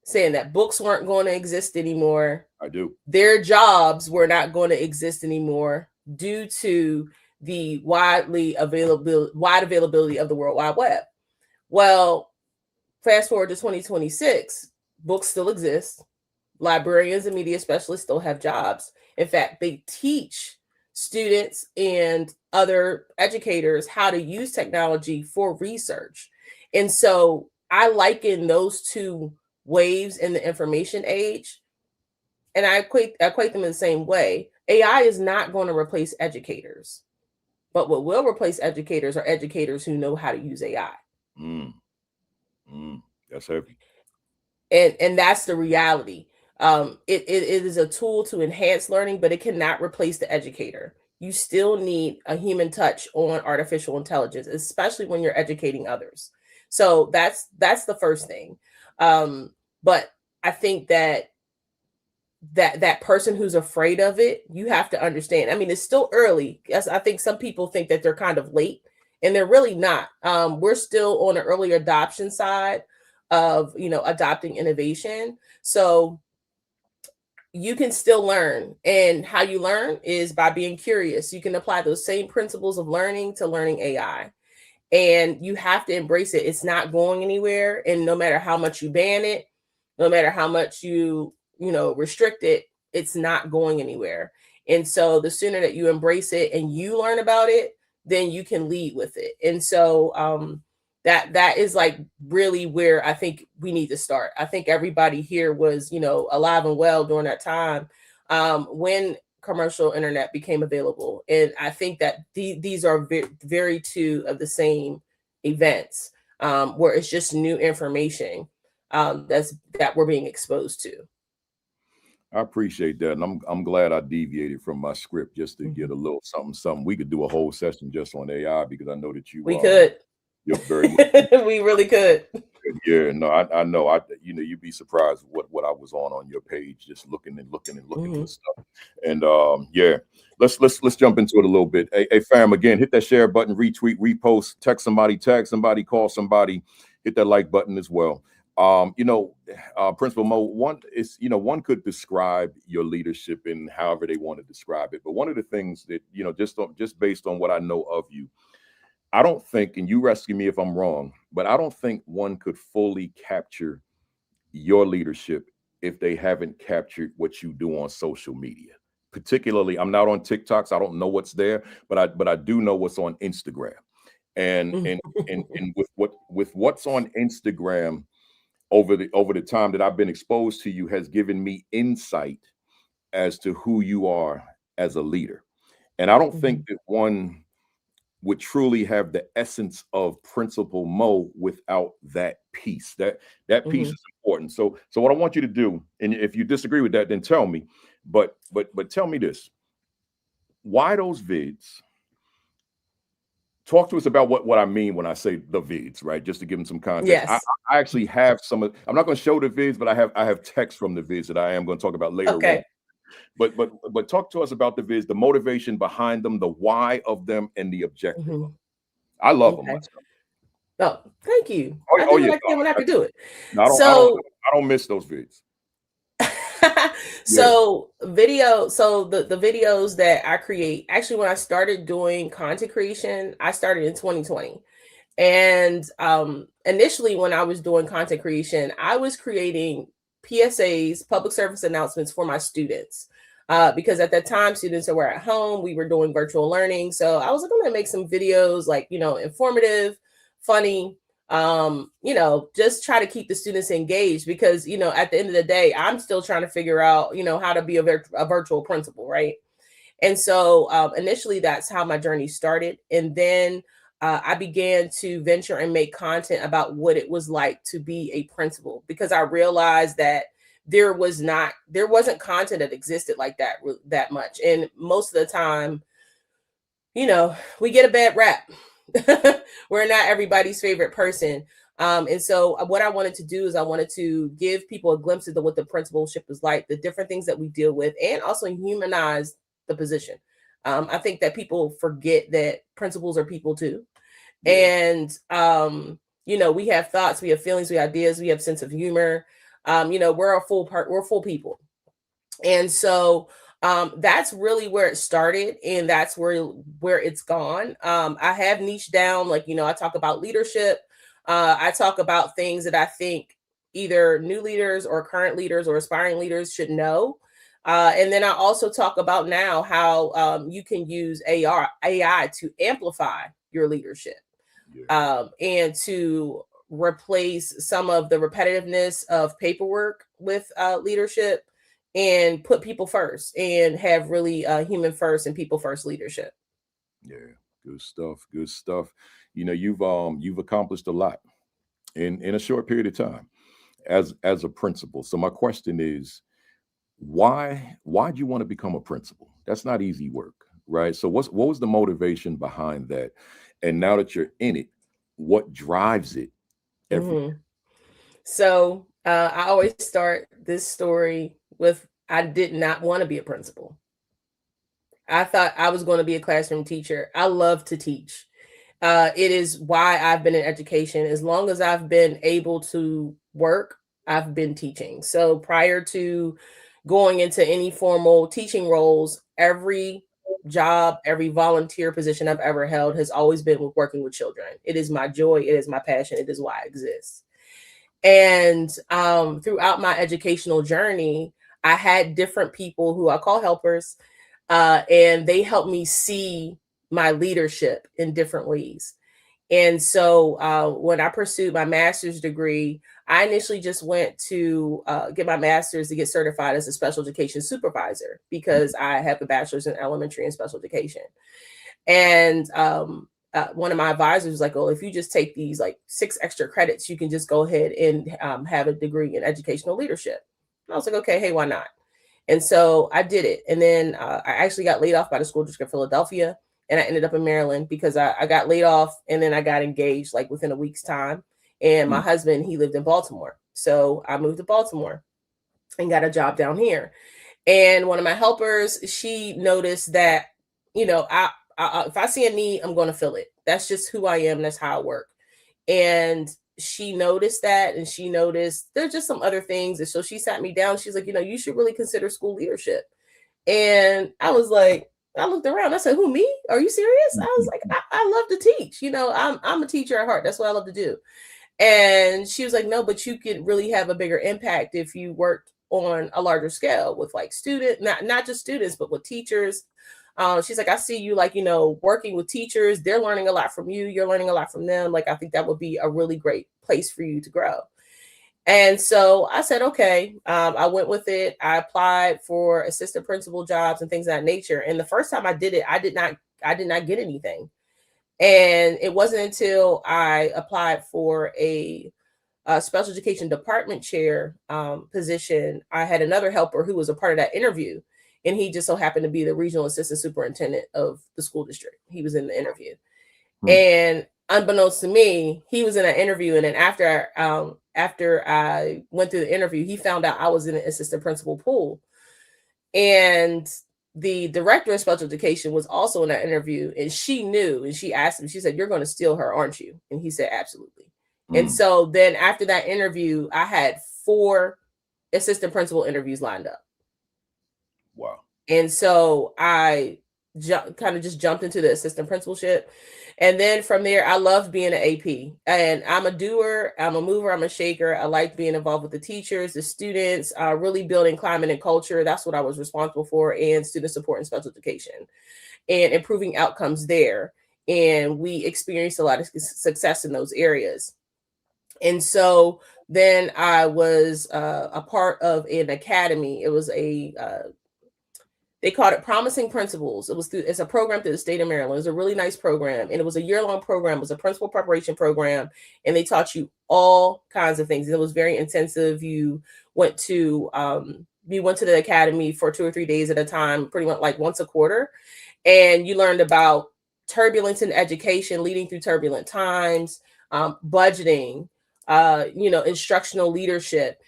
saying that books weren't going to exist anymore? I do. Their jobs were not going to exist anymore due to the wide availability of the World Wide Web. Well, fast forward to 2026, books still exist. Librarians and media specialists still have jobs. In fact, they teach students and other educators how to use technology for research. And so I liken those two waves in the information age, and I equate them in the same way. AI is not going to replace educators, but what will replace educators are educators who know how to use AI. That's heavy. And that's the reality. It is a tool to enhance learning, but it cannot replace the educator. You still need a human touch on artificial intelligence, especially when you're educating others. So that's the first thing. But I think that person who's afraid of it, you have to understand. I mean, it's still early. Yes, I think some people think that they're kind of late, and they're really not. We're still on the early adoption side of adopting innovation. So you can still learn, and how you learn is by being curious. You can apply those same principles of learning to learning AI, and you have to embrace it. It's not going anywhere, and no matter how much you ban it, no matter how much you restrict it, it's not going anywhere. And so the sooner that you embrace it and you learn about it, then you can lead with it. And so that is like really where I think we need to start. I think everybody here was, alive and well during that time when commercial internet became available. And I think that these are very two of the same events where it's just new information that we're being exposed to. I appreciate that, and I'm glad I deviated from my script just to get a little something. We could do a whole session just on AI, because I know that could. You're very we really could. Yeah, no, I know. You'd be surprised what I was on your page, just looking for stuff. And yeah, let's jump into it a little bit. Hey, fam, again, hit that share button, retweet, repost, text somebody, tag somebody, call somebody, hit that like button as well. Principal Mo, one could describe your leadership in however they want to describe it. But one of the things that, just based on what I know of you, I don't think, and you rescue me if I'm wrong, but I don't think one could fully capture your leadership if they haven't captured what you do on social media. Particularly, I'm not on TikTok, so I don't know what's there, but I do know what's on Instagram. And with what's on Instagram over the time that I've been exposed to you has given me insight as to who you are as a leader. And I don't think that one would truly have the essence of Principal Mo without that piece. That piece is important. So what I want you to do, and if you disagree with that, then tell me. But tell me this: why those vids? Talk to us about what I mean when I say the vids, right? Just to give them some context. Yes. I actually have some of. I'm not going to show the vids, but I have text from the vids that I am going to talk about later. Okay. On. But talk to us about the vids, the motivation behind them, the why of them, and the objective. I love them myself. Oh, thank you. I do what I can when I can do it. No, I don't miss those vids. So the videos that I create, actually, when I started doing content creation, I started in 2020. And initially, when I was doing content creation, I was creating PSAs, public service announcements for my students. Because at that time, students were at home, we were doing virtual learning. So I was going to make some videos like, informative, funny, just try to keep the students engaged because, at the end of the day, I'm still trying to figure out, how to be a virtual principal, right? And so initially, that's how my journey started. And then I began to venture and make content about what it was like to be a principal because I realized that there wasn't content that existed like that much. And most of the time, we get a bad rap. We're not everybody's favorite person. And so what I wanted to do is I wanted to give people a glimpse into what the principalship is like, the different things that we deal with, and also humanize the position. I think that people forget that principals are people too. Yeah. And, we have thoughts, we have feelings, we have ideas, we have sense of humor. We're full people. And so that's really where it started, and that's where it's gone. I have niched down, I talk about leadership. I talk about things that I think either new leaders or current leaders or aspiring leaders should know. And then I also talk about now how you can use AI to amplify your leadership, and to replace some of the repetitiveness of paperwork with leadership and put people first and have really human first and people first leadership. Yeah, good stuff. Good stuff. You've accomplished a lot in a short period of time as a principal. So my question is, why'd you want to become a principal? That's not easy work, right? So what was the motivation behind that? And now that you're in it, what drives it? So I always start this story with, I did not want to be a principal. I thought I was going to be a classroom teacher. I love to teach. It is why I've been in education. As long as I've been able to work, I've been teaching. So prior to going into any formal teaching roles, every job, every volunteer position I've ever held has always been working with children. It is my joy. It is my passion. It is why I exist. And throughout my educational journey, I had different people who I call helpers, and they helped me see my leadership in different ways. And so when I pursued my master's degree, I initially just went to get my master's to get certified as a special education supervisor because I have a bachelor's in elementary and special education. And one of my advisors was like, "Oh, if you just take these 6 extra credits, you can just go ahead and have a degree in educational leadership." And I was like, "Okay, hey, why not?" And so I did it. And then I actually got laid off by the school district of Philadelphia. And I ended up in Maryland because I got laid off and then I got engaged within a week's time. And my husband, he lived in Baltimore. So I moved to Baltimore and got a job down here. And one of my helpers, she noticed that, if I see a need, I'm going to fill it. That's just who I am. That's how I work. And she noticed that, and she noticed there's just some other things. And so she sat me down. She's like, you should really consider school leadership. And I was like, I looked around. I said, "Who, me? Are you serious?" I was like, I love to teach. I'm a teacher at heart. That's what I love to do. And she was like, "No, but you could really have a bigger impact if you worked on a larger scale with students, not just students, but with teachers." She's like, "I see you working with teachers. They're learning a lot from you. You're learning a lot from them. I think that would be a really great place for you to grow." And so I said, okay, I went with it. I applied for assistant principal jobs and things of that nature. And the first time I did it, I did not get anything. And it wasn't until I applied for a special education department chair position, I had another helper who was a part of that interview. And he just so happened to be the regional assistant superintendent of the school district. He was in the interview. And unbeknownst to me, he was in an interview. And then after I went through the interview, he found out I was in an assistant principal pool. And the director of special education was also in that interview, and she knew, and she asked him, she said, "You're going to steal her, aren't you?" And he said, "Absolutely." And so then after that interview, I had 4 assistant principal interviews lined up. Wow. And so I kind of just jumped into the assistant principalship. And then from there, I loved being an AP. And I'm a doer, I'm a mover, I'm a shaker. I like being involved with the teachers, the students, really building climate and culture. That's what I was responsible for, and student support and special education, and improving outcomes there. And we experienced a lot of success in those areas. And so then I was a part of an academy. It was they called it Promising Principals. It's a program through the state of Maryland. It was a really nice program. And it was a year-long program. It was a principal preparation program. And they taught you all kinds of things. It was very intensive. You went to the academy for 2 or 3 days at a time, pretty much like once a quarter. And you learned about turbulence in education, leading through turbulent times, budgeting, instructional leadership,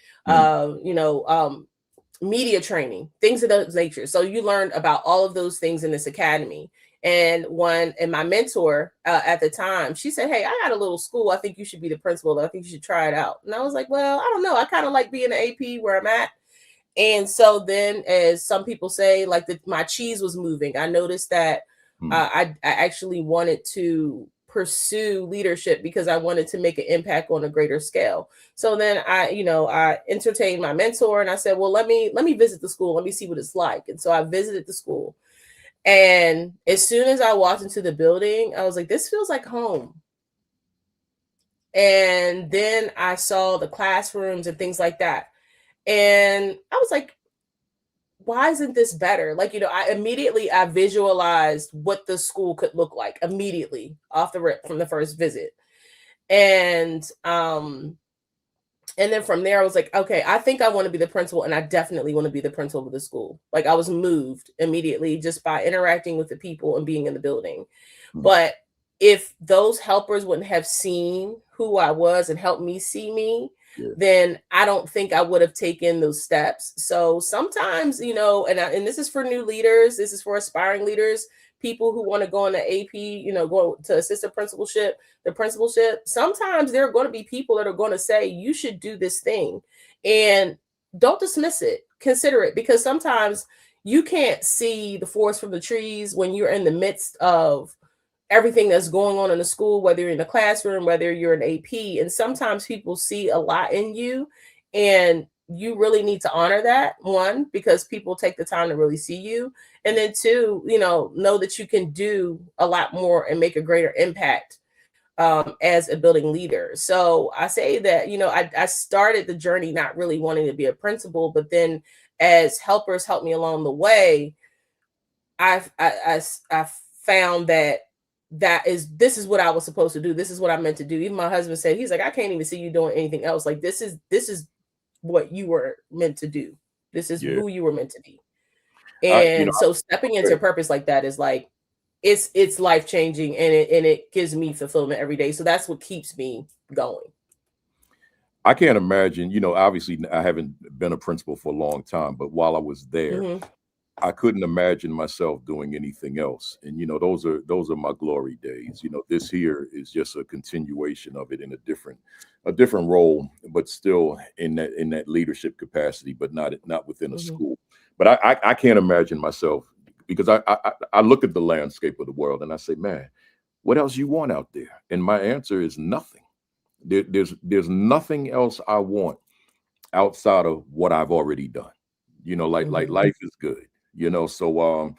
media training, things of those nature. So you learned about all of those things in this academy. And my mentor at the time, she said, "Hey, I got a little school. I think you should be the principal. I think you should try it out." And I was like, "Well, I don't know. I kind of like being an AP where I'm at." And so then, as some people say, like my cheese was moving. I noticed that I actually wanted to pursue leadership because I wanted to make an impact on a greater scale. So then I entertained my mentor, and I said, "Well, let me visit the school. Let me see what it's like." And so I visited the school. And as soon as I walked into the building, I was like, "This feels like home." And then I saw the classrooms and things like that. And I was like, "Why isn't this better?" Like, I visualized what the school could look like immediately off the rip from the first visit. And then from there, I was like, "Okay, I think I want to be the principal, and I definitely want to be the principal of the school." Like, I was moved immediately just by interacting with the people and being in the building. But if those helpers wouldn't have seen who I was and helped me see me, then I don't think I would have taken those steps. So sometimes, and this is for new leaders, this is for aspiring leaders, people who want to go into AP, go to assistant principalship, the principalship. Sometimes there are going to be people that are going to say, "You should do this thing," and don't dismiss it. Consider it, because sometimes you can't see the forest from the trees when you're in the midst of everything that's going on in the school, whether you're in the classroom, whether you're an AP. And sometimes people see a lot in you, and you really need to honor that, one, because people take the time to really see you. And then 2, know that you can do a lot more and make a greater impact as a building leader. So I say that, I started the journey not really wanting to be a principal, but then as helpers helped me along the way, I found that this is what I was supposed to do. This is what I meant to do. Even my husband said, he's like, "I can't even see you doing anything else. Like, this is what you were meant to do. This is who you were meant to be." And so stepping into purpose like that is like, it's life-changing, and it gives me fulfillment every day. So that's what keeps me going. I can't imagine, obviously I haven't been a principal for a long time, but while I was there, I couldn't imagine myself doing anything else. And, those are my glory days. This here is just a continuation of it in a different role, but still in that leadership capacity, but not within a school. But I can't imagine myself, because I look at the landscape of the world and I say, "Man, what else you want out there?" And my answer is nothing. There's nothing else I want outside of what I've already done. Like life is good. So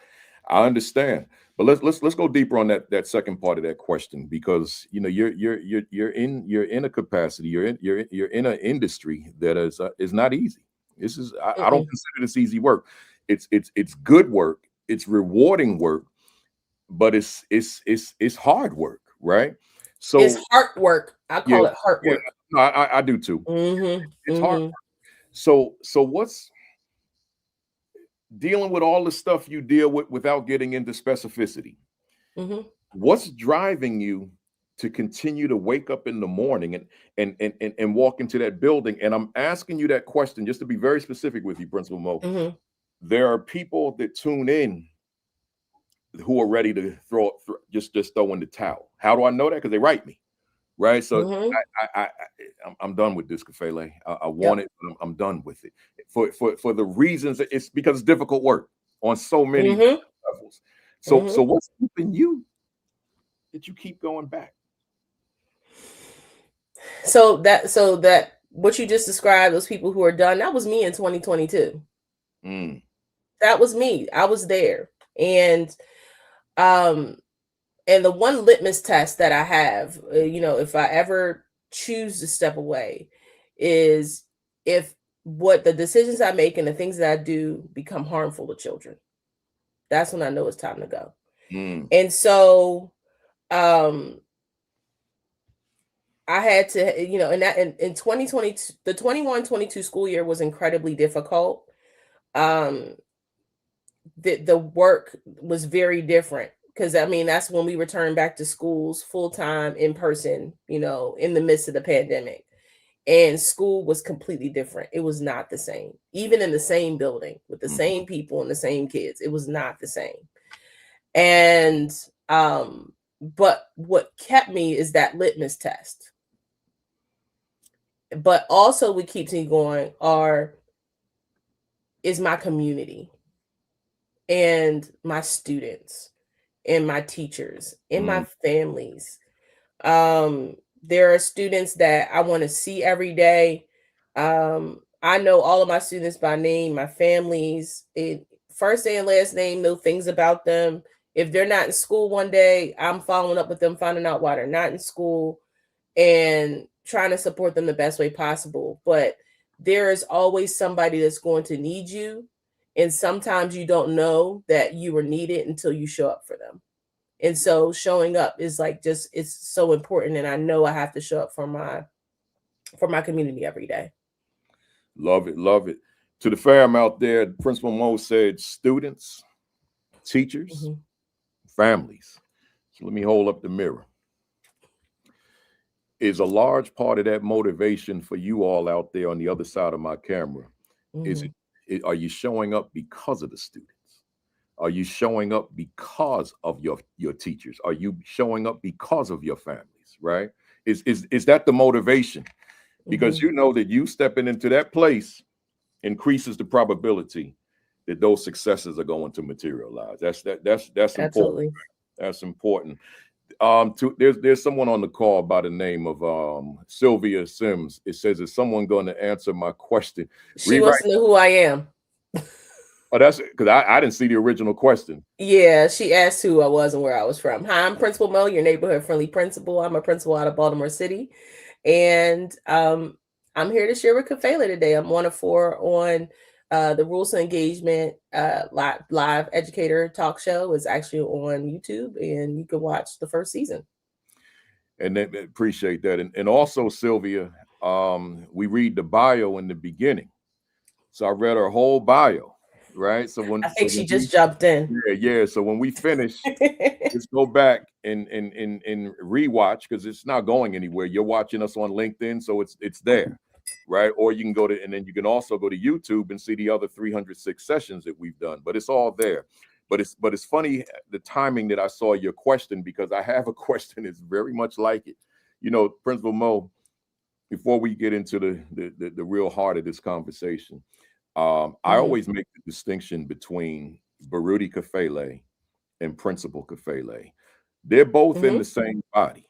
I understand. But let's go deeper on that second part of that question, because you're in a capacity, you're in an industry that is not easy. This is I don't consider this easy work. It's good work, it's rewarding work, but it's hard work. right? It's So heart work. I yeah, call it heart yeah, work. no, I do too. It's hard. Mm-hmm. So what's dealing with all the stuff you deal with without getting into specificity? Mm-hmm. What's driving you to continue to wake up in the morning and walk into that building? And I'm asking you that question just to be very specific with you, Principal Mo. Mm-hmm. There are people that tune in who are ready to just throw in the towel. How do I know that? Because they write me, right? So Mm-hmm. I'm done with this, Kafele. I want Yep. it, but I'm done with it for the reasons that it's because it's difficult work on so many Mm-hmm. levels. So Mm-hmm. what's keeping you that you keep going back? So that what you just described, those people who are done, that was me in 2022. Mm, That was me. I was there. Um and the one litmus test that I have, if I ever choose to step away, is if what the decisions I make and the things that I do become harmful to children. That's when I know it's time to go. mm, And so um I had to, in 2022, the 21-22 school year was incredibly difficult. Um, the work was very different because I mean that's when we returned back to schools full time in person, in the midst of the pandemic. And school was completely different. It was not the same. Even in the same building with the mm. same people and the same kids, it was not the same. And but what kept me is that litmus test. But also what keeps me going is my community and my students and my teachers and my Mm, families. There are students that I want to see every day. I know all of my students by name, my families, first name and last name, know things about them. If they're not in school one day, I'm following up with them, finding out why they're not in school and trying to support them the best way possible. But there is always somebody that's going to need you. And sometimes you don't know that you were needed until you show up for them. And so showing up is it's so important. And I know I have to show up for my community every day. love it, love it. To the fam out there, Principal Mo said students, teachers, Mhm. families. So let me hold up the mirror. Is a large part of that motivation for you all out there on the other side of my camera? Is Mhm. are you showing up because of the students? Are you showing up because of your teachers? Are you showing up because of your families? Right? Is that the motivation? Because Mhm. you know that you stepping into that place increases the probability that those successes are going to materialize. That's important. Absolutely. That's important. There's someone on the call by the name of Sylvia Sims. It says, is someone going to answer my question? She Rewrite. wants to know who I am. Oh, that's because I didn't see the original question. Yeah, she asked who I was and where I was from. Hi, I'm Principal Mo, your neighborhood friendly principal. I'm a principal out of Baltimore City. And I'm here to share with Kafele today. I'm one of 4 on the Rules of Engagement live educator talk show. Is actually on YouTube, and you can watch the first season. And then appreciate that. And also, Sylvia, we read the bio in the beginning. So I read her whole bio, right? So I think she just jumped in. yeah. So when we finish, just go back and rewatch because it's not going anywhere. You're watching us on LinkedIn, so it's there, right? Or you can go to, and then you can also go to YouTube and see the other 306 sessions that we've done. But it's all there. But it's funny the timing that I saw your question, because I have a question that's very much like it. Principal Mo, before we get into the real heart of this conversation, I always make the distinction between Baruti Kafele and Principal Kafele. They're both in the same body,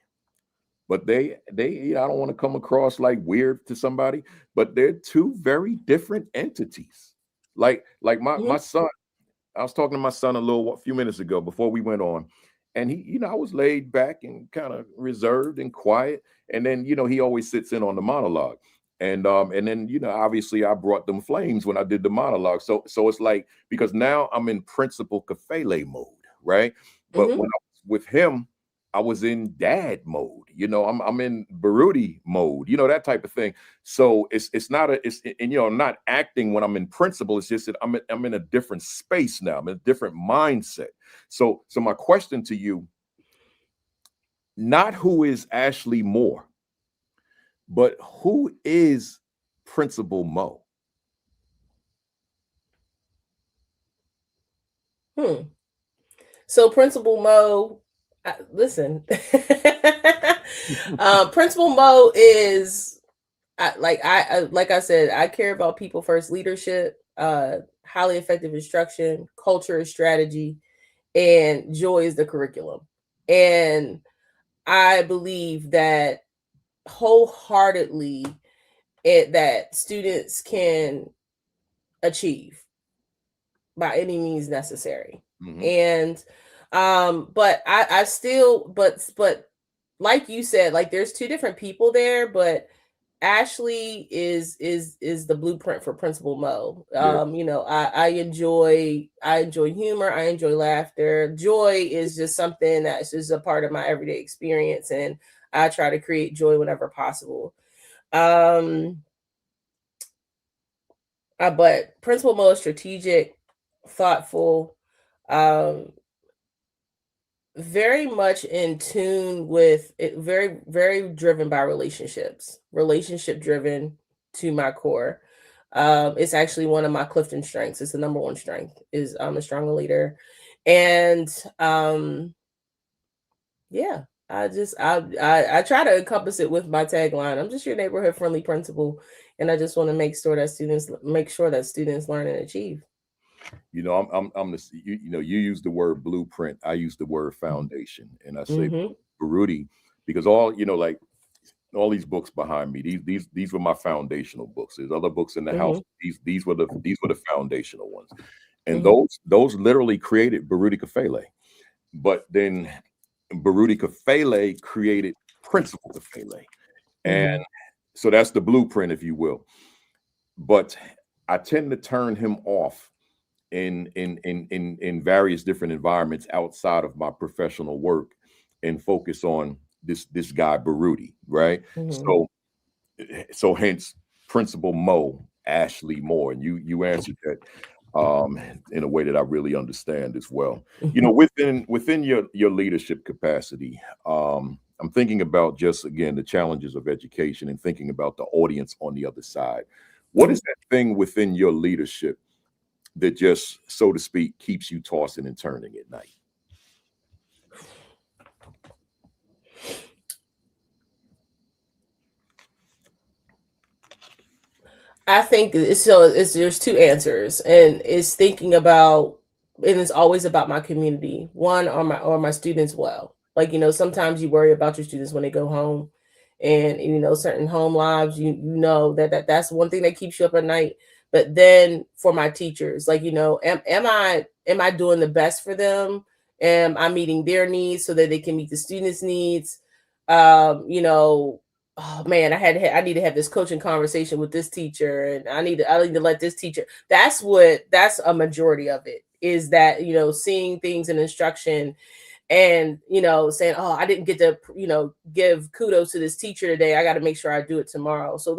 but they I don't want to come across like weird to somebody, but they're 2 very different entities. Like my son, I was talking to my son a few minutes ago before we went on, and he, I was laid back and kind of reserved and quiet, and then he always sits in on the monologue. And then obviously I brought them flames when I did the monologue. So it's like, because now I'm in Principal Kafele mode, right? But when I was with him, I was in dad mode. You know, I'm in Baruti mode, you know, that type of thing. So it's not a, it's, and you know, I'm not acting when I'm in principle. It's just that I'm in a different space now. I'm in a different mindset. So my question to you, not who is Ashley Moore, but who is Principal Mo? So Principal Mo, listen, Principal Mo is like I said, I care about people first, leadership, highly effective instruction, culture is strategy, and joy is the curriculum. And I believe that wholeheartedly that students can achieve by any means necessary. And but I still but like you said, like there's two different people there, but Ashley is the blueprint for Principal Mo. Yeah. You know, I enjoy humor, I enjoy laughter. Joy is just something that's just a part of my everyday experience, and I try to create joy whenever possible. But Principal Mo is strategic, thoughtful, very much in tune with it, very, very driven by relationships, relationship driven to my core. It's actually one of my Clifton strengths. It's the number one strength is I'm a stronger leader. And yeah, I try to encompass it with my tagline. I'm just your neighborhood friendly principal. And I just want to make sure that students learn and achieve. You know, I'm the, you know, you use the word blueprint, I use the word foundation, and I say Baruti because all, you know, like all these books behind me, these were my foundational books. There's other books in the house. These were the foundational ones, and those literally created Baruti Kafele. But then Baruti Kafele created Principal Kafele, and so that's the blueprint, if you will. But I tend to turn him off in various different environments outside of my professional work and focus on this guy Baruti, right? So hence Principal Mo, Ashley Moore, and you answered that in a way that I really understand as well. You know, within your leadership capacity, I'm thinking about just again the challenges of education and thinking about the audience on the other side. What is that thing within your leadership that just, so to speak, keeps you tossing and turning at night? I think there's two answers, and it's thinking about, and it's always about my community. One, or my students well. Like, you know, sometimes you worry about your students when they go home, and you know, certain home lives, you know that's one thing that keeps you up at night. But then for my teachers, like, you know, am I doing the best for them? Am I meeting their needs so that they can meet the students' needs? You know, oh man, I need to have this coaching conversation with this teacher, and I need to let this teacher. That's a majority of it, is that, you know, seeing things in instruction and, you know, saying, oh, I didn't get to, you know, give kudos to this teacher today. I got to make sure I do it tomorrow. So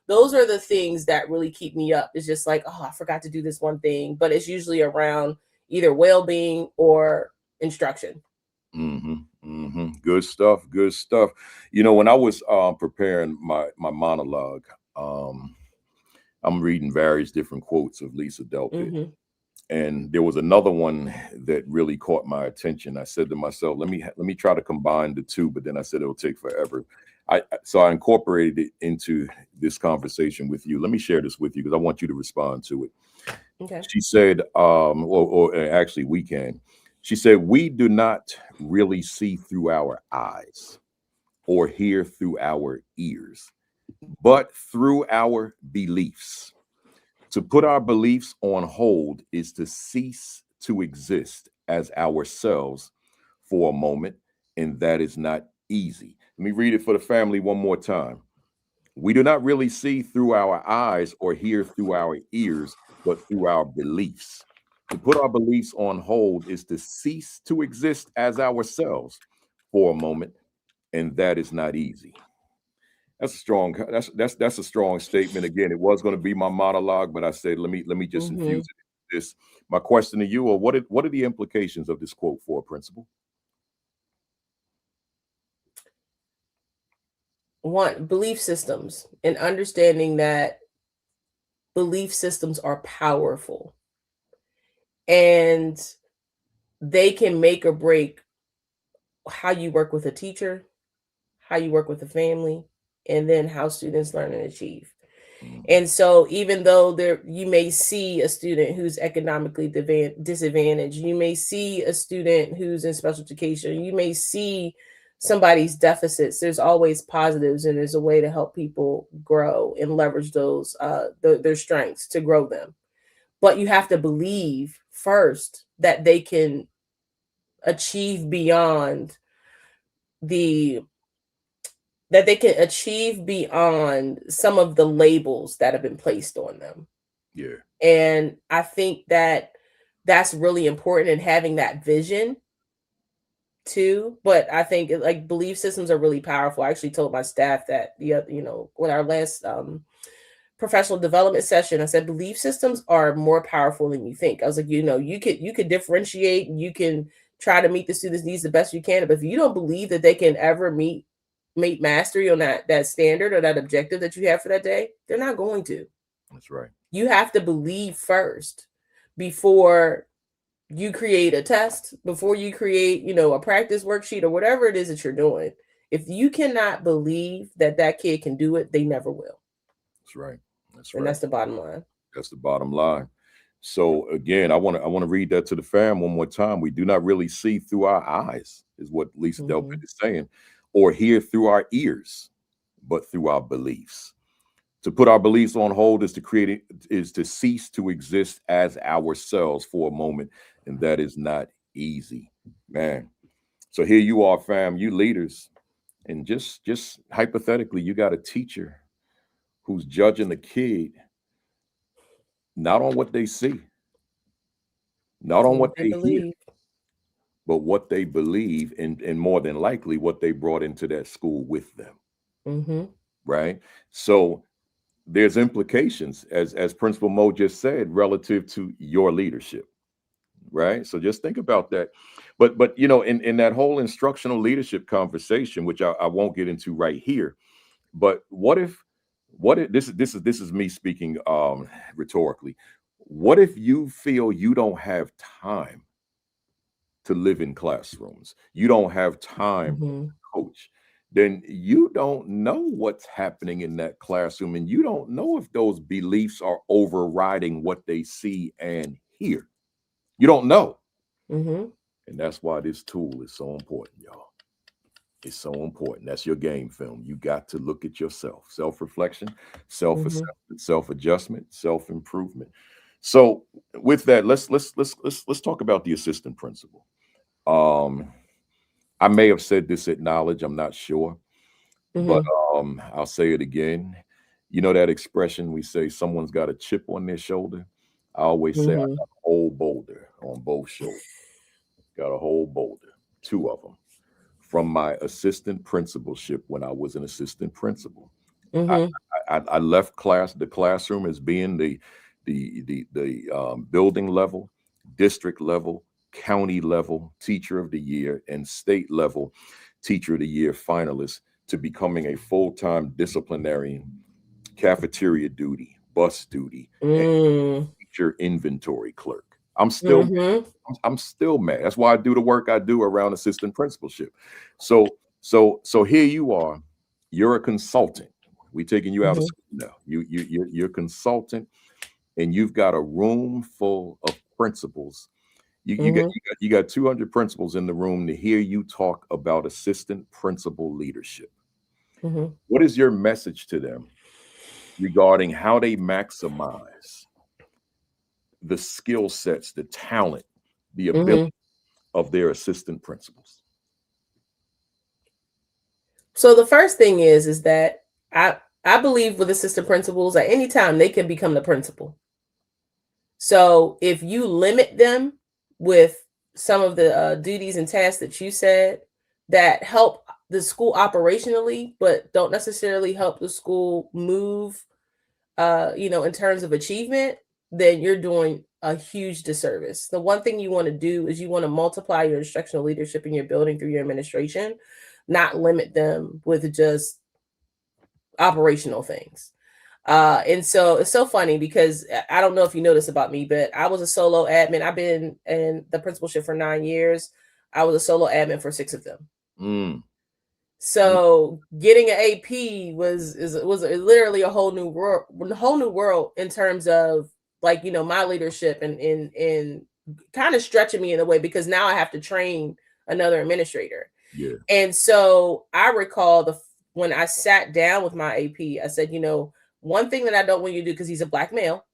those are the things that really keep me up. It's just like, oh, I forgot to do this one thing, but it's usually around either well-being or instruction. Good stuff. Good stuff. You know, when I was preparing my monologue, I'm reading various different quotes of Lisa Delpit, and there was another one that really caught my attention. I said to myself, let me try to combine the two, but then I said it'll take forever. So I incorporated it into this conversation with you. Let me share this with you because I want you to respond to it. Okay. She said, or actually we can. She said, we do not really see through our eyes or hear through our ears, but through our beliefs. To put our beliefs on hold is to cease to exist as ourselves for a moment, and that is not easy. Let me read it for the family one more time. We do not really see through our eyes or hear through our ears, but through our beliefs. To put our beliefs on hold is to cease to exist as ourselves for a moment, and that is not easy. That's a strong. That's a strong statement. Again, it was going to be my monologue, but I said let me just infuse it into this. My question to you, or what are the implications of this quote for a principal? One, belief systems, and understanding that belief systems are powerful and they can make or break how you work with a teacher, how you work with a family, and then how students learn and achieve. And so even though you may see a student who's economically disadvantaged, you may see a student who's in special education, you may see somebody's deficits, there's always positives, and there's a way to help people grow and leverage those their strengths to grow them. But you have to believe first that they can achieve beyond some of the labels that have been placed on them. Yeah. And I think that that's really important, in having that vision too. But I think like belief systems are really powerful. I actually told my staff that when our last professional development session, I said belief systems are more powerful than you think. I was like, you could differentiate, and you can try to meet the students' needs the best you can, but if you don't believe that they can ever meet mastery on that standard or that objective that you have for that day, they're not going to. That's right. You have to believe first before you create a test, before you create, a practice worksheet or whatever it is that you're doing. If you cannot believe that kid can do it, they never will. That's right. That's and right. That's the bottom line. That's the bottom line. So again, I want to read that to the fam one more time. We do not really see through our eyes, is what Lisa Delpit is saying, or hear through our ears, but through our beliefs. To put our beliefs on hold is to cease to exist as ourselves for a moment, and that is not easy, man. So here you are, fam, you leaders, and just hypothetically, you got a teacher who's judging the kid not on what they see, not on what they hear, but what they believe, and more than likely what they brought into that school with them. Right? So there's implications, as Principal Mo just said, relative to your leadership. Right? So just think about that. But in that whole instructional leadership conversation, which I won't get into right here, but what if this is me speaking rhetorically. What if you feel you don't have time to live in classrooms? You don't have time to coach. Then you don't know what's happening in that classroom, and you don't know if those beliefs are overriding what they see and hear. You don't know. And that's why this tool is so important, y'all. It's so important. That's your game film. You got to look at yourself. Self-reflection, self-assessment, self-adjustment, self-improvement. So with that, let's talk about the assistant principal. I may have said this at Knowledge, I'm not sure, but I'll say it again. You know that expression we say, someone's got a chip on their shoulder? I always say I got a whole boulder on both shoulders. Got a whole boulder, 2 of them, from my assistant principalship when I was an assistant principal. I left the classroom as being the building level, district level, county level teacher of the year, and state level teacher of the year finalist, to becoming a full-time disciplinarian, cafeteria duty, bus duty, and teacher inventory clerk. I'm still mad. That's why I do the work I do around assistant principalship. So here you are. You're a consultant. We're taking you out of school now. You're a consultant, and you've got a room full of principals. You got 200 principals in the room to hear you talk about assistant principal leadership. What is your message to them regarding how they maximize the skill sets, the talent, the ability of their assistant principals? So the first thing is that I believe with assistant principals, at any time they can become the principal. So if you limit them with some of the duties and tasks that you said, that help the school operationally, but don't necessarily help the school move, in terms of achievement, then you're doing a huge disservice. The one thing you want to do is you want to multiply your instructional leadership in your building through your administration, not limit them with just operational things. And so it's so funny because I don't know if you know this about me, but I was a solo admin. I've been in the principalship for 9 years. I was a solo admin for 6 of them. So getting an AP was literally a whole new world in terms of my leadership and kind of stretching me in a way, because now I have to train another administrator. Yeah. And so I recall when I sat down with my AP, I said, one thing that I don't want you to do, because he's a Black male,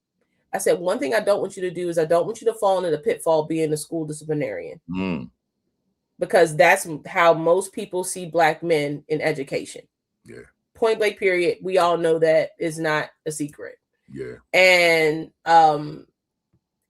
I said, one thing I don't want you to do is I don't want you to fall into the pitfall of being a school disciplinarian. Because that's how most people see Black men in education. Yeah. Point blank period. We all know that is not a secret. Yeah. And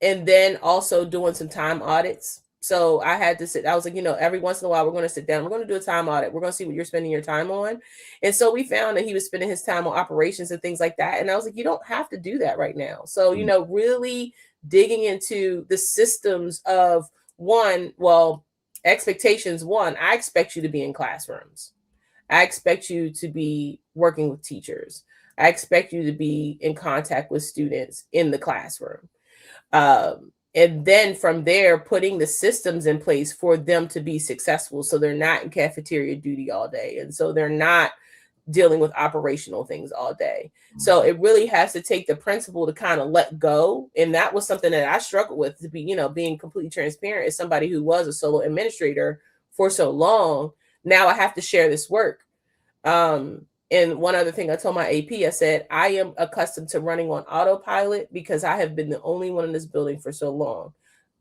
then also doing some time audits. So I had to sit, I was like, every once in a while, we're going to sit down. We're going to do a time audit. We're going to see what you're spending your time on. And so we found that he was spending his time on operations and things like that. And I was like, you don't have to do that right now. So, really digging into the systems of expectations. One, I expect you to be in classrooms. I expect you to be working with teachers. I expect you to be in contact with students in the classroom. And then from there, putting the systems in place for them to be successful. So they're not in cafeteria duty all day. And so they're not dealing with operational things all day. So it really has to take the principal to kind of let go. And that was something that I struggled with, to be, being completely transparent as somebody who was a solo administrator for so long. Now I have to share this work. And one other thing I told my AP, I said, I am accustomed to running on autopilot because I have been the only one in this building for so long.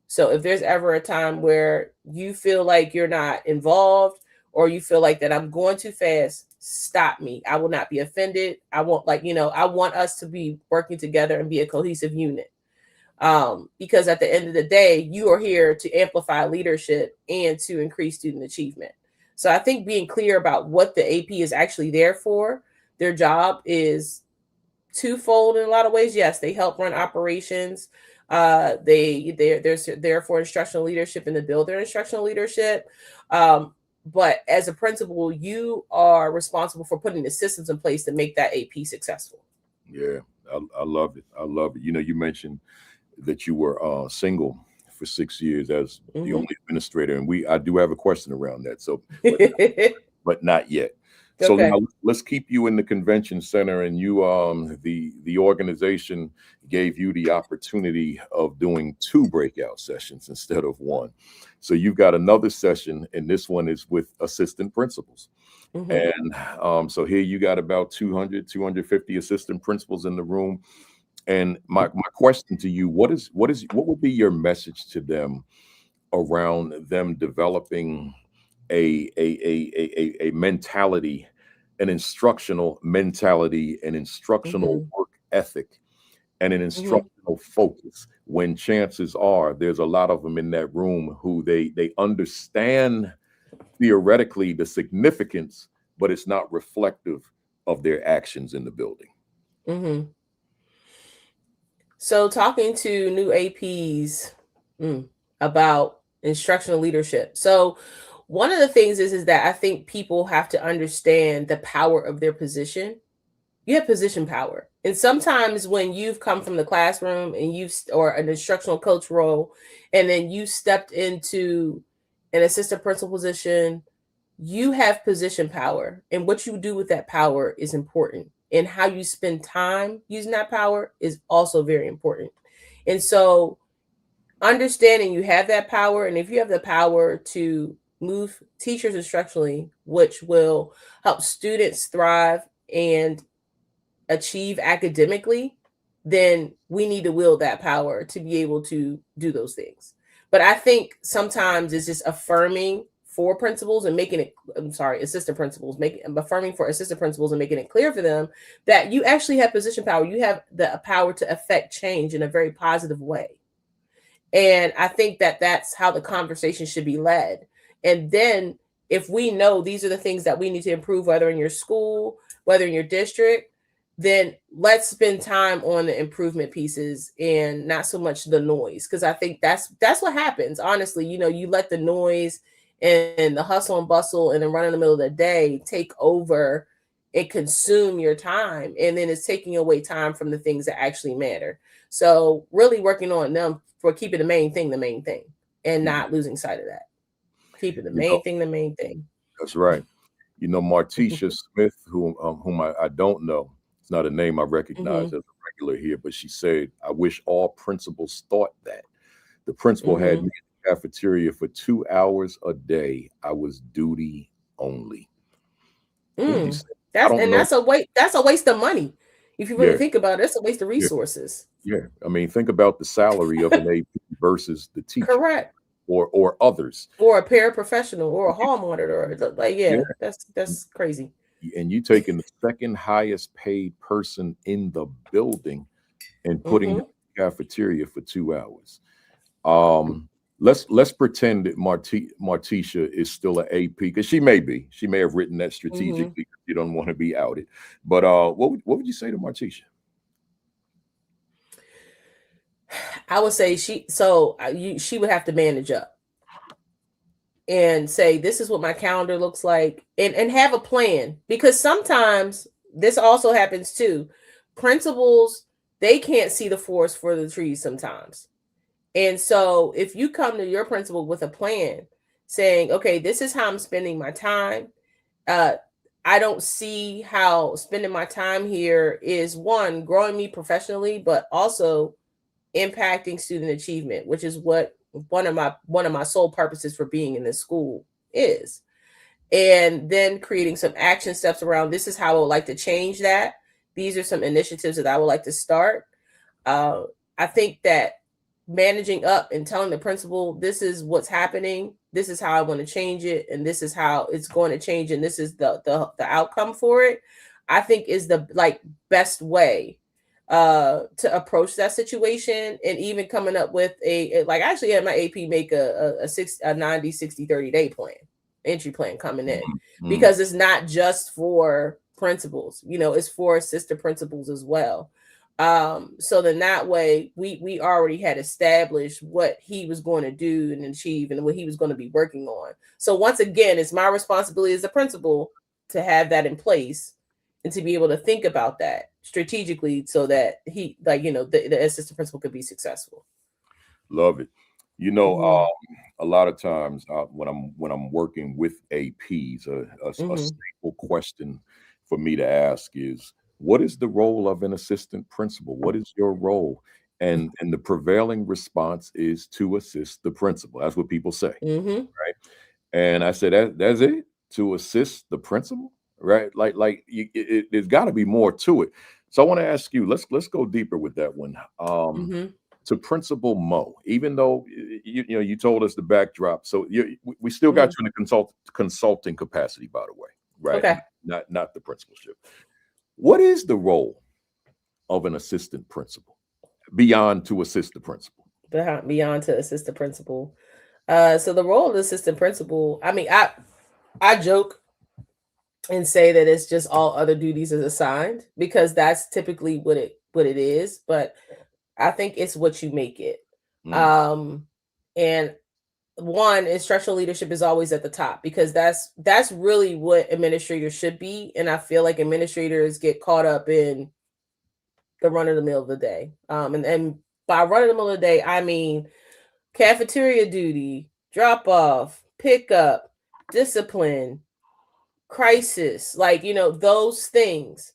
So if there's ever a time where you feel like you're not involved, or you feel like that I'm going too fast, stop me. I will not be offended. I won't I want us to be working together and be a cohesive unit. Because at the end of the day, you are here to amplify leadership and to increase student achievement. So I think being clear about what the AP is actually there for, their job is twofold in a lot of ways. Yes, they help run operations. They're there for instructional leadership and to build their instructional leadership. But as a principal, you are responsible for putting the systems in place to make that AP successful. Yeah, I love it. I love it. You mentioned that you were single for 6 years as the only administrator, and I do have a question around that. So, but not yet. So now let's keep you in the convention center, and you the organization gave you the opportunity of doing 2 breakout sessions instead of 1. So you've got another session, and this one is with assistant principals. And so here you got about 250 assistant principals in the room. And my question to you, what would be your message to them around them developing a mentality, an instructional mentality, an instructional work ethic, and an instructional focus, when chances are there's a lot of them in that room who they understand theoretically the significance, but it's not reflective of their actions in the building. So talking to new APs about instructional leadership. So one of the things is that I think people have to understand the power of their position. You have position power. And sometimes when you've come from the classroom and or an instructional coach role, and then you stepped into an assistant principal position, you have position power. And what you do with that power is important. And how you spend time using that power is also very important. And so understanding you have that power, and if you have the power to move teachers instructionally, which will help students thrive and achieve academically, then we need to wield that power to be able to do those things. But I think sometimes it's just affirming for principals and assistant principals, affirming for assistant principals and making it clear for them that you actually have position power. You have the power to affect change in a very positive way. And I think that that's how the conversation should be led. And then if we know these are the things that we need to improve, whether in your school, whether in your district, then let's spend time on the improvement pieces and not so much the noise. Because I think that's what happens. Honestly, you let the noise and the hustle and bustle and then run in the middle of the day take over and consume your time. And then it's taking away time from the things that actually matter. So really working on them for keeping the main thing, and not losing sight of that. Keeping the main thing. That's right. Martisha Smith, whom I don't know, it's not a name I recognize as a regular here, but she said, I wish all principals thought that. The principal had me in the cafeteria for 2 hours a day. I was duty only. That's a waste of money. If you really think about it, it's a waste of resources. Yeah. I mean, think about the salary of an AP versus the teacher. Correct. Or others. Or a paraprofessional or a hall monitor. That's crazy. And you taking the second highest paid person in the building and putting him in the cafeteria for 2 hours. Let's pretend that Martisha is still an AP, because she may have written that strategically because she don't want to be outed. But what would you say to Martisha? I would say she would have to manage up and say, this is what my calendar looks like, and have a plan, because sometimes this also happens too. Principals, they can't see the forest for the trees sometimes. And so if you come to your principal with a plan saying, okay, this is how I'm spending my time. I don't see how spending my time here is, one, growing me professionally, but also impacting student achievement, which is what one of my sole purposes for being in this school is. And then creating some action steps around, this is how I would like to change that. These are some initiatives that I would like to start. I think that managing up and telling the principal, this is what's happening, this is how I want to change it, and this is how it's going to change, and this is the outcome for it, I think is the best way to approach that situation. And even coming up with I actually had my AP make a 90, 60, 30 day plan, entry plan coming in, because it's not just for principals, it's for assistant principals as well. So then that way we already had established what he was going to do and achieve and what he was going to be working on. So once again, it's my responsibility as a principal to have that in place and to be able to think about that strategically so that he, the assistant principal could be successful. Love it. A lot of times when I'm working with APs, a staple question for me to ask is, what is the role of an assistant principal? What is your role? And the prevailing response is to assist the principal. That's what people say, right? And I said, that's it, to assist the principal, right? There's got to be more to it. So I want to ask you, let's go deeper with that one. To Principal Mo, even though you told us the backdrop, so we still got you in a consulting capacity, by the way, right? Okay. Not the principalship. What is the role of an assistant principal beyond to assist the principal? Beyond to assist the principal. So the role of the assistant principal, I mean, I joke and say that it's just all other duties is assigned, because that's typically what it is. But I think it's what you make it. And one, instructional leadership is always at the top, because that's really what administrators should be. And I feel like administrators get caught up in the run of the middle of the day. And by run of the middle of the day, I mean cafeteria duty, drop off, pick up, discipline, crisis, those things.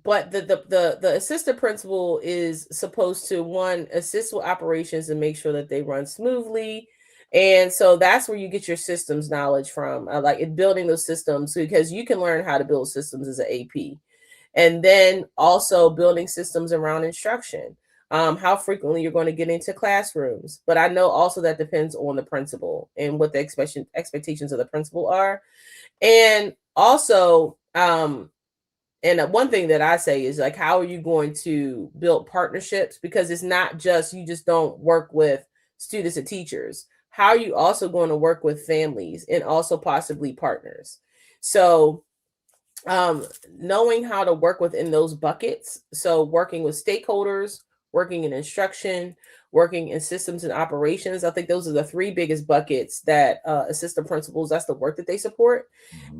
But the assistant principal is supposed to, one, assist with operations and make sure that they run smoothly. And so that's where you get your systems knowledge from, building those systems, because you can learn how to build systems as an AP. And then also building systems around instruction, how frequently you're going to get into classrooms. But I know also that depends on the principal and what the expectations of the principal are. And also, and one thing that I say is, how are you going to build partnerships? Because it's not just, you just don't work with students and teachers. how are you also going to work with families and also possibly partners? So knowing how to work within those buckets. So working with stakeholders, working in instruction, working in systems and operations. I think those are the three biggest buckets that assistant principals, that's the work that they support.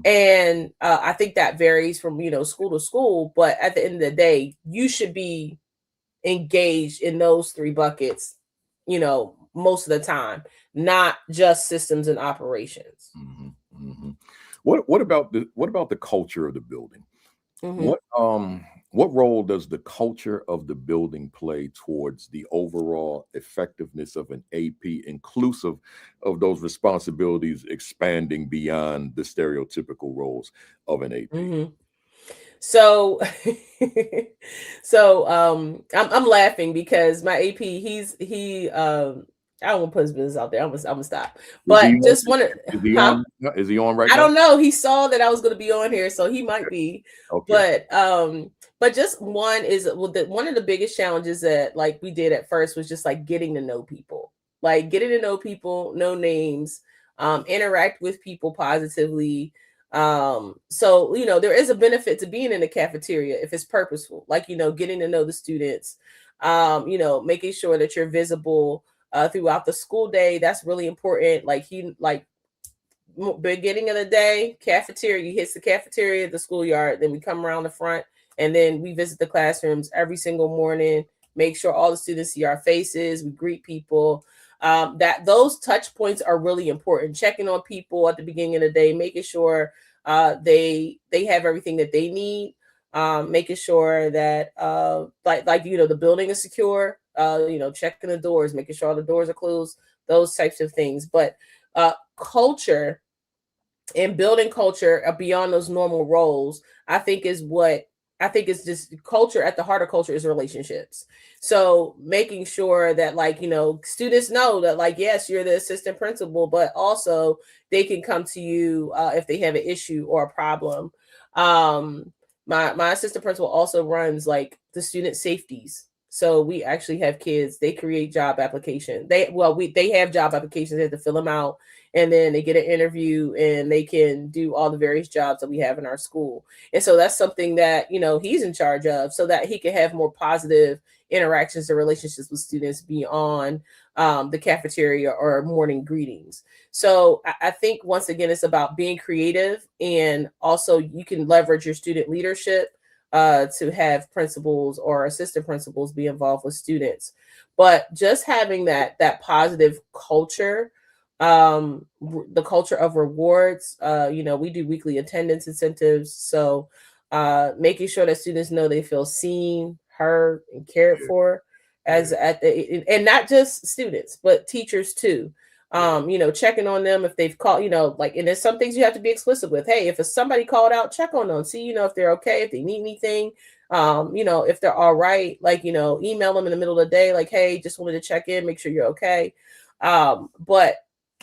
And I think that varies from, school to school, but at the end of the day, you should be engaged in those three buckets, most of the time, not just systems and operations. What about the culture of the building? What role does the culture of the building play towards the overall effectiveness of an AP, inclusive of those responsibilities expanding beyond the stereotypical roles of an AP? So, I'm laughing because my AP, I don't want to put his business out there. I'm gonna stop. But just want to, Is he on right now? I don't know. He saw that I was going to be on here, so he might be. Okay. But just one is one of the biggest challenges that like we did at first was just like getting to know people, know names, interact with people positively. So there is a benefit to being in the cafeteria if it's purposeful, like getting to know the students, making sure that you're visible throughout the school day. That's really important. Beginning of the day, cafeteria, he hits the cafeteria, the schoolyard, then we come around the front, and then we visit the classrooms every single morning, make sure all the students see our faces, we greet people. That those touch points are really important. Checking on people at the beginning of the day, making sure they have everything that they need, making sure that the building is secure, checking the doors, making sure all the doors are closed, those types of things. But culture and building culture beyond those normal roles, I think is just culture. At the heart of culture is relationships. So making sure that students know that yes, you're the assistant principal, but also they can come to you if they have an issue or a problem. My assistant principal also runs the student safeties. So we actually have kids, they create job applications. They have job applications, they have to fill them out, and then they get an interview and they can do all the various jobs that we have in our school. And so that's something that, he's in charge of so that he can have more positive interactions and relationships with students beyond the cafeteria or morning greetings. So I think once again, it's about being creative, and also you can leverage your student leadership to have principals or assistant principals be involved with students. But just having that positive culture, the culture of rewards, we do weekly attendance incentives. So making sure that students know they feel seen, heard, and cared for and not just students, but teachers too. Checking on them if they've called, and there's some things you have to be explicit with. Hey, if somebody called out, check on them, see, if they're okay, if they need anything, if they're all right, email them in the middle of the day, hey, just wanted to check in, make sure you're okay. But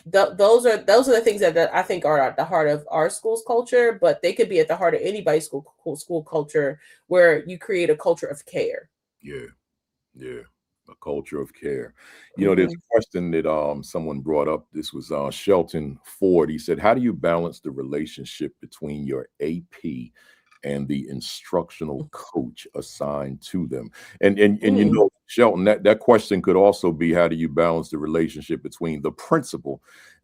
those are the things that I think are at the heart of our school's culture, but they could be at the heart of anybody's school culture, where you create a culture of care. Yeah. A culture of care. There's a question that someone brought up. This was Shelton Ford. He said, how do you balance the relationship between your AP and the instructional coach assigned to them? And Shelton, that question could also be, how do you balance the relationship between the principal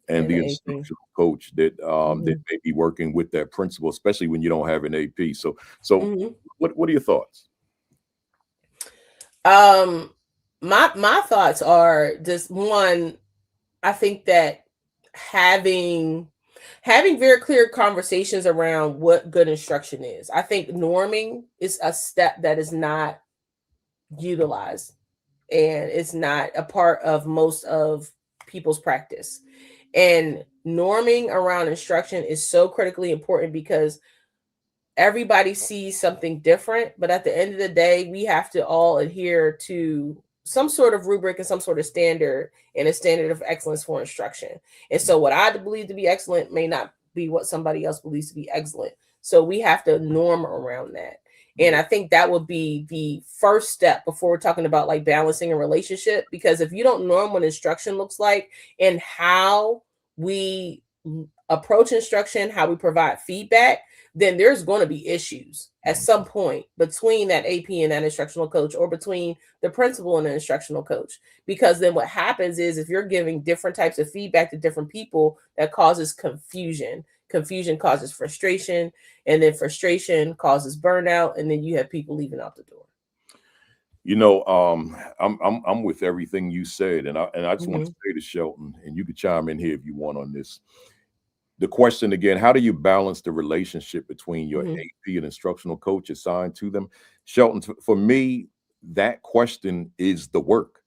and the instructional coach that may be working with that principal, especially when you don't have an AP? So what are your thoughts? My thoughts are just, one, I think that having very clear conversations around what good instruction is. I think norming is a step that is not utilized, and it's not a part of most of people's practice. And norming around instruction is so critically important because everybody sees something different, but at the end of the day, we have to all adhere to some sort of rubric and some sort of standard, and a standard of excellence for instruction. And so what I believe to be excellent may not be what somebody else believes to be excellent. So we have to norm around that. And I think that would be the first step before we're talking about like balancing a relationship, because if you don't norm what instruction looks like and how we approach instruction, how we provide feedback, then there's going to be issues at some point between that AP and that instructional coach, or between the principal and the instructional coach. Because then what happens is, if you're giving different types of feedback to different people, that causes confusion. Confusion causes frustration, and then frustration causes burnout, and then you have people leaving out the door. You know, I'm with everything you said, and I just want to say to Shelton, and you can chime in here if you want on this. The question again: how do you balance the relationship between your AP and instructional coach assigned to them? Shelton, for me, that question is the work,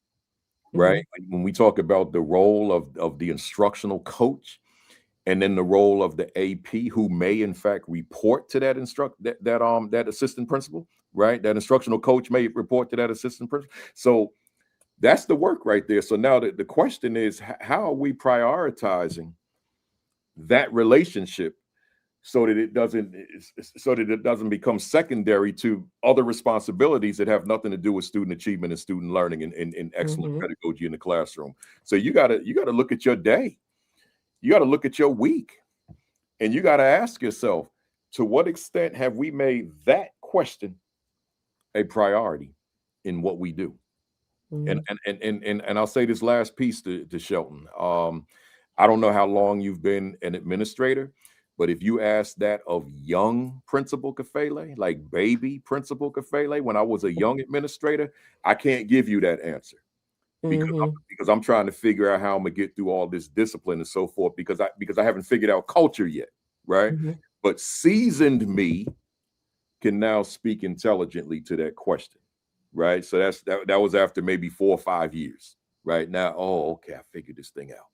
right? When we talk about the role of the instructional coach, and then the role of the AP, who may in fact report to that that assistant principal, right? That instructional coach may report to that assistant principal. So that's the work right there. So now the question is, how are we prioritizing that relationship so that it doesn't become secondary to other responsibilities that have nothing to do with student achievement and student learning and excellent pedagogy in the classroom? So you gotta look at your day. You got to look at your week, and you got to ask yourself, to what extent have we made that question a priority in what we do? And I'll say this last piece to Shelton. I don't know how long you've been an administrator, but if you ask that of young Principal Kafele, like baby Principal Kafele, when I was a young administrator, I can't give you that answer. Because I'm trying to figure out how I'm gonna get through all this discipline and so forth, because I haven't figured out culture yet, right? But seasoned me can now speak intelligently to that question, right? So that was after maybe 4 or 5 years, right? Now, oh, okay, I figured this thing out,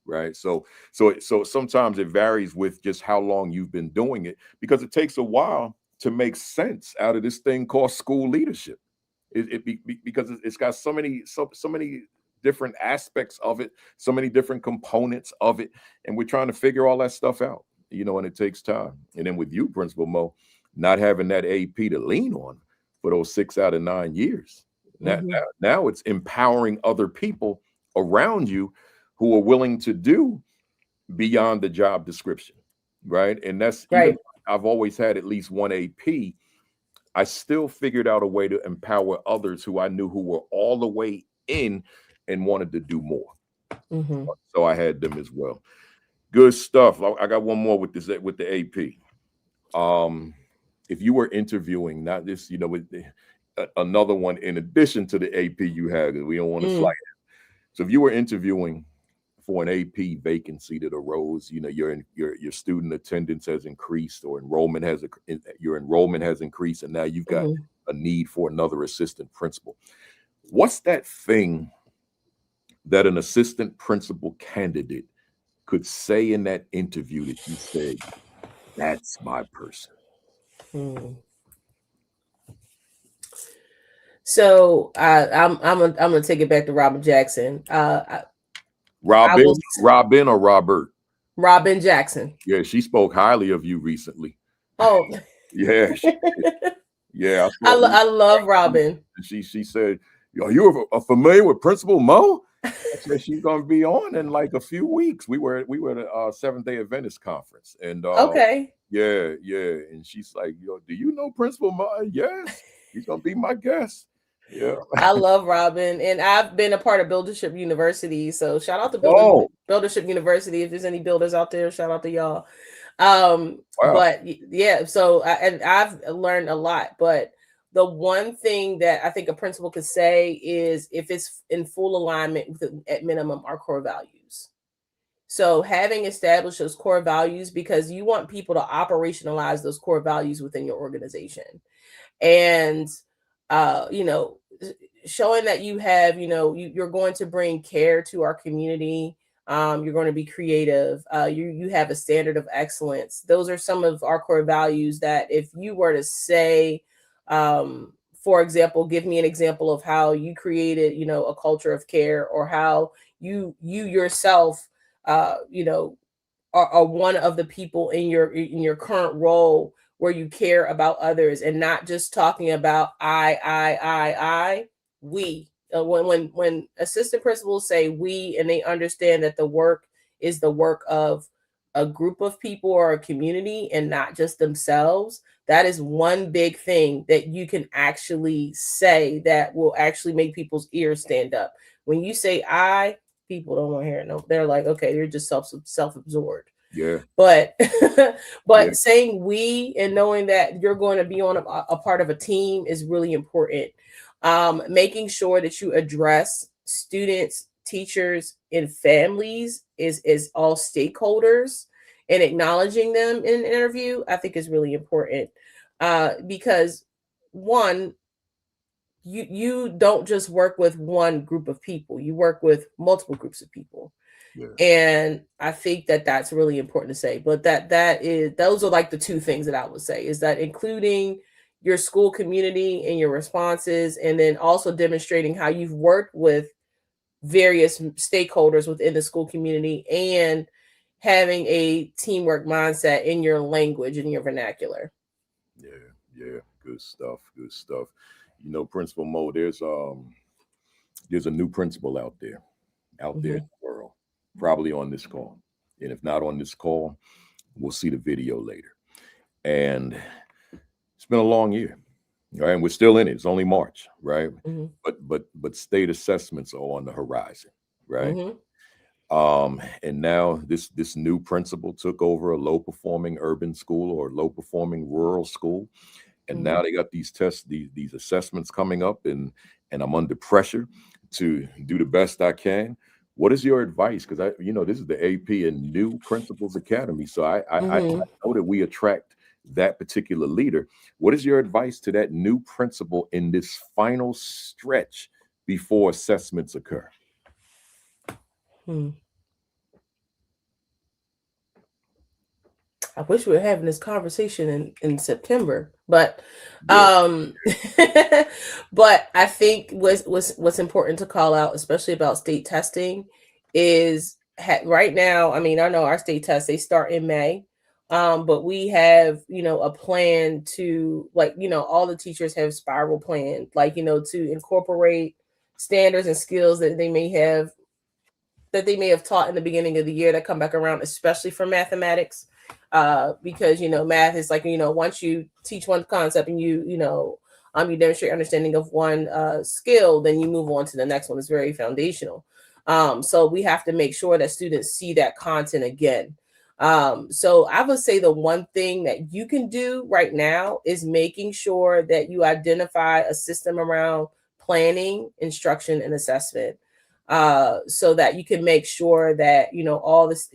right? So sometimes it varies with just how long you've been doing it, because it takes a while to make sense out of this thing called school leadership. Because it's got so many different aspects of it, so many different components of it, and we're trying to figure all that stuff out, and it takes time. And then with you, Principal Mo, not having that AP to lean on for those 6 out of 9 years, now it's empowering other people around you who are willing to do beyond the job description, right? And that's right. I've always had at least one AP. I still figured out a way to empower others who I knew who were all the way in and wanted to do more. So I had them as well. Good stuff. I got one more with the AP. If you were interviewing, not this, with another one in addition to the AP you had, we don't want to slight it. So if you were interviewing for an AP vacancy that arose, your student attendance has increased, or your enrollment has increased, and now you've got a need for another assistant principal. What's that thing that an assistant principal candidate could say in that interview that you said, that's my person? So I'm gonna take it back to Robin Jackson. Robin or Robert? Robin Jackson. Yeah, she spoke highly of you recently. Oh, yeah, yeah. I love Robin. She said, "Are you familiar with Principal Mo?" I said she's gonna be on in like a few weeks. We were at a Seventh-day Adventist conference, and okay, yeah, and she's like, "Do you know Principal Mo?" Yes, he's gonna be my guest. Yeah, I love Robin, and I've been a part of Buildership University. So shout out to Buildership University. If there's any builders out there, shout out to y'all. Wow. But yeah, so I've learned a lot. But the one thing that I think a principal could say is, if it's in full alignment with, at minimum, our core values. So having established those core values, because you want people to operationalize those core values within your organization, and showing that you have, you're going to bring care to our community. You're going to be creative. You have a standard of excellence. Those are some of our core values that if you were to say, for example, give me an example of how you created, a culture of care, or how you yourself, are one of the people in your current role where you care about others and not just talking about we. When assistant principals say we and they understand that the work is the work of a group of people or a community and not just themselves, that is one big thing that you can actually say that will actually make people's ears stand up. When you say people don't want to hear it. No, they're like, okay, you're just self-absorbed. Yeah. But saying we and knowing that you're going to be on a part of a team is really important. Making sure that you address students, teachers, and families is all stakeholders, and acknowledging them in an interview, I think is really important. Because one, you don't just work with one group of people, you work with multiple groups of people. Yeah. And I think that that's really important to say. But those are like the two things that I would say, is that including your school community and your responses, and then also demonstrating how you've worked with various stakeholders within the school community and having a teamwork mindset in your language and your vernacular. Yeah, good stuff. You know, Principal Mo, there's a new principal out there in the world, probably on this call. And if not on this call, we'll see the video later. And it's been a long year, right? And we're still in it. It's only March, right? But state assessments are on the horizon, right? And now this new principal took over a low-performing urban school or low-performing rural school. And now they got these tests, these assessments coming up, and I'm under pressure to do the best I can. What is your advice? Because this is the AP and New Principals Academy. So I know that we attract that particular leader. What is your advice to that new principal in this final stretch before assessments occur? I wish we were having this conversation in September, but but I think what's important to call out, especially about state testing, is right now. I mean, I know our state tests, they start in May, but we have a plan to, all the teachers have spiral planned, to incorporate standards and skills that they may have taught in the beginning of the year that come back around, especially for mathematics. Because math is once you teach one concept and you demonstrate understanding of one skill, then you move on to the next one. It's very foundational. So we have to make sure that students see that content again. So I would say the one thing that you can do right now is making sure that you identify a system around planning, instruction, and assessment. So that you can make sure that all this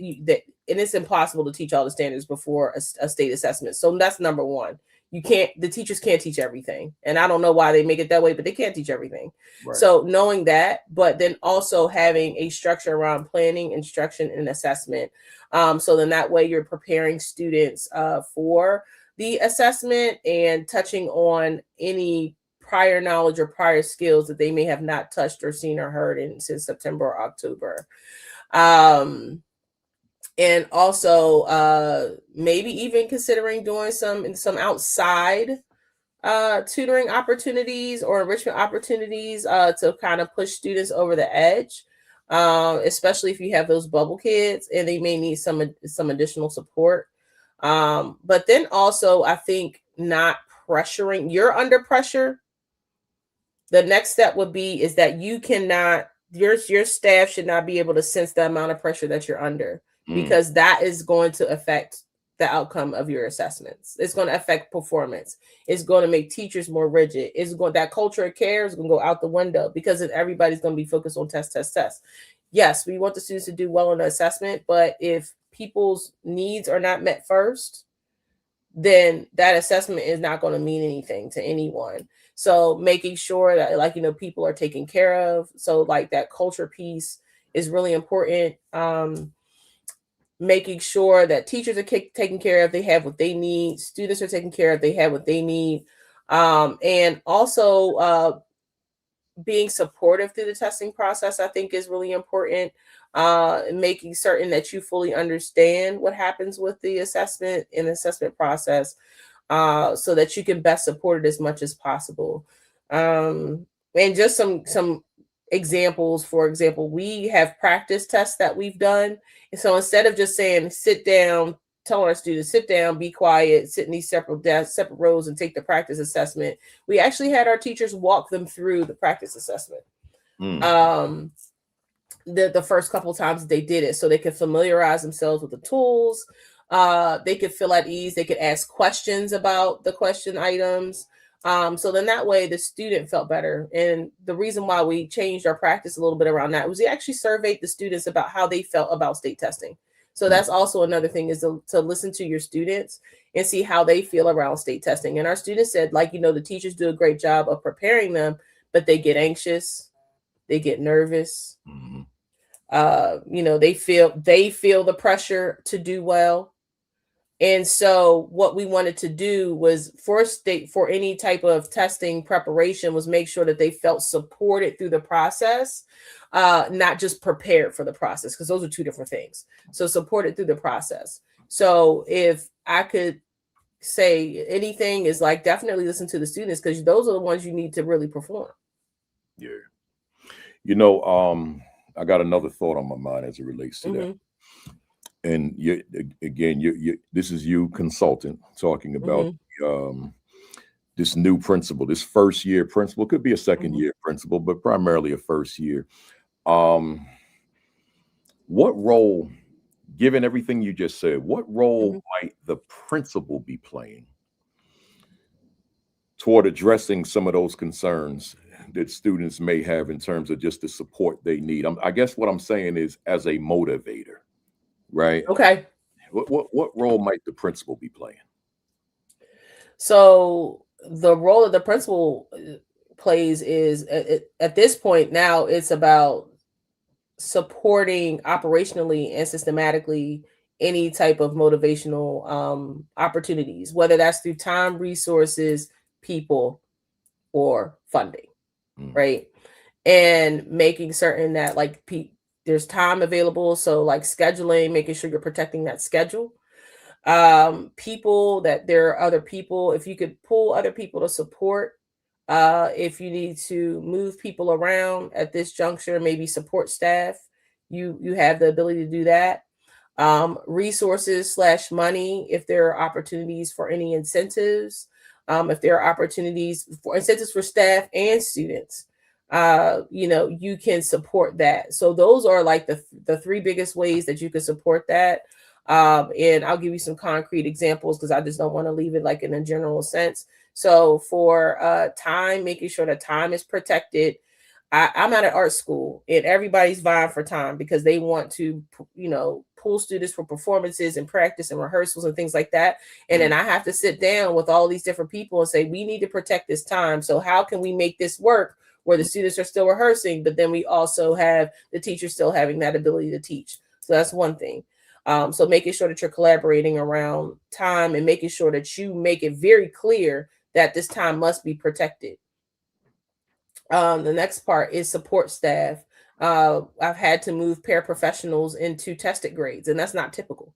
and it's impossible to teach all the standards before a state assessment. So that's number one. The teachers can't teach everything, and I don't know why they make it that way, but they can't teach everything. Right. So knowing that, but then also having a structure around planning, instruction, and assessment. So then that way you're preparing students for the assessment and touching on any prior knowledge or prior skills that they may have not touched or seen or heard since September or October. And also maybe even considering doing some outside tutoring opportunities or enrichment opportunities to kind of push students over the edge, especially if you have those bubble kids and they may need some additional support. But then also, I think not pressuring. You're under pressure. The next step would be is that you cannot, your staff should not be able to sense the amount of pressure that you're under, because that is going to affect the outcome of your assessments. It's going to affect performance. It's going to make teachers more rigid. That culture of care is going to go out the window because everybody's going to be focused on test. Yes, we want the students to do well in the assessment, but if people's needs are not met first, then that assessment is not going to mean anything to anyone. So making sure that people are taken care of. So that culture piece is really important. Making sure that teachers are taken care of, they have what they need. Students are taken care of, they have what they need. And also being supportive through the testing process, I think, is really important. making certain that you fully understand what happens with the assessment and assessment process, so that you can best support it as much as possible. And just some examples. For example, we have practice tests that we've done. And so instead of just saying, sit down, tell our students, sit down, be quiet, sit in these separate desks, separate rows, and take the practice assessment, we actually had our teachers walk them through the practice assessment. The first couple times they did it, so they could familiarize themselves with the tools. They could feel at ease. They could ask questions about the question items. So then that way the student felt better. And the reason why we changed our practice a little bit around that was we actually surveyed the students about how they felt about state testing. So that's also another thing, is to listen to your students and see how they feel around state testing. And our students said, like, the teachers do a great job of preparing them, but they get anxious, they get nervous. They feel the pressure to do well. And so what we wanted to do was for any type of testing preparation was make sure that they felt supported through the process, not just prepared for the process, because those are two different things. So supported through the process. So if I could say anything, is like, definitely listen to the students, because those are the ones you need to really perform. Yeah. I got another thought on my mind as it relates to that. And this is you, consultant, talking about this new principal, this first year principal. Could be a second year principal, but primarily a first year. What role, given everything you just said, what role might the principal be playing toward addressing some of those concerns that students may have in terms of just the support they need? I guess what I'm saying is, as a motivator. Right. Okay. What role might the principal be playing? So the role that the principal plays is, at this point now, it's about supporting operationally and systematically any type of motivational opportunities, whether that's through time, resources, people, or funding, right? And making certain that there's time available. So like scheduling, making sure you're protecting that schedule. People, that there are other people, if you could pull other people to support, if you need to move people around at this juncture, maybe support staff, you have the ability to do that. Resources / money, if there are opportunities for any incentives, if there are opportunities for incentives for staff and students, you can support that. So those are like the three biggest ways that you can support that. And I'll give you some concrete examples, because I just don't want to leave it like in a general sense. So for time, making sure that time is protected. I'm at an art school, and everybody's vying for time because they want to, pull students for performances and practice and rehearsals and things like that. And then I have to sit down with all these different people and say, we need to protect this time. So how can we make this work where the students are still rehearsing, but then we also have the teachers still having that ability to teach? So that's one thing. So making sure that you're collaborating around time and making sure that you make it very clear that this time must be protected. The next part is support staff. I've had to move paraprofessionals into tested grades, and that's not typical.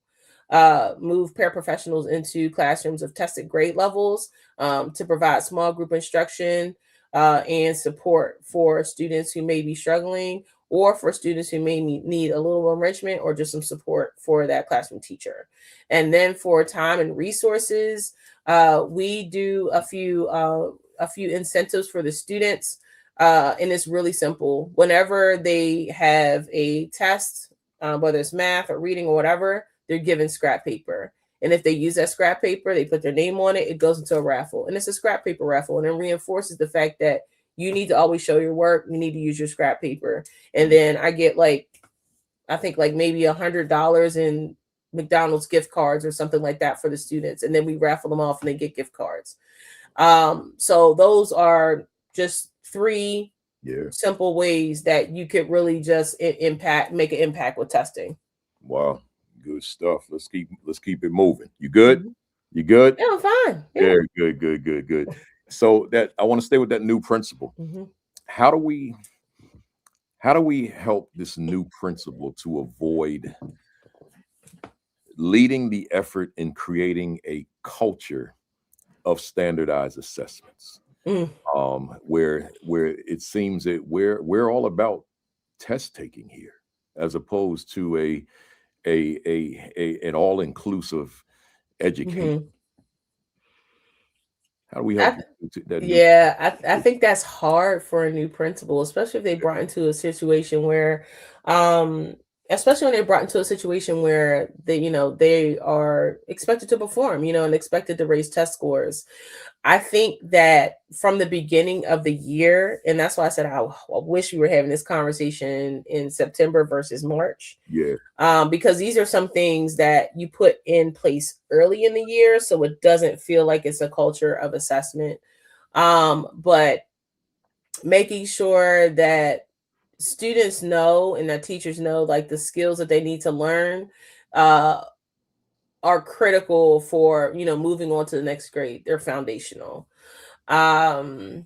Move paraprofessionals into classrooms of tested grade levels to provide small group instruction and support for students who may be struggling, or for students who may need a little enrichment or just some support for that classroom teacher. And then for time and resources, we do a few incentives for the students. And it's really simple. Whenever they have a test, whether it's math or reading or whatever, they're given scrap paper. And if they use that scrap paper, they put their name on it, it goes into a raffle. And it's a scrap paper raffle. And it reinforces the fact that you need to always show your work. You need to use your scrap paper. And then I get I think maybe $100 in McDonald's gift cards or something like that for the students. And then we raffle them off and they get gift cards. So those are just three simple ways that you could really just make an impact with testing. Wow, good stuff. Let's keep it moving. You good? You good? Yeah, I'm fine. Yeah, good. So that I want to stay with that new principal. How do we How do we help this new principal to avoid leading the effort in creating a culture of standardized assessments, where it seems that we're all about test taking here, as opposed to an all-inclusive education? How do we help that new? Yeah, I think that's hard for a new principal, especially if they brought into a situation where, especially when they're brought into a situation where they are expected to perform, and expected to raise test scores. I think that from the beginning of the year, and that's why I said I wish we were having this conversation in September versus March. Yeah. Because these are some things that you put in place early in the year, so it doesn't feel like it's a culture of assessment. But making sure that students know and that teachers know, like, the skills that they need to learn are critical for moving on to the next grade. They're foundational. And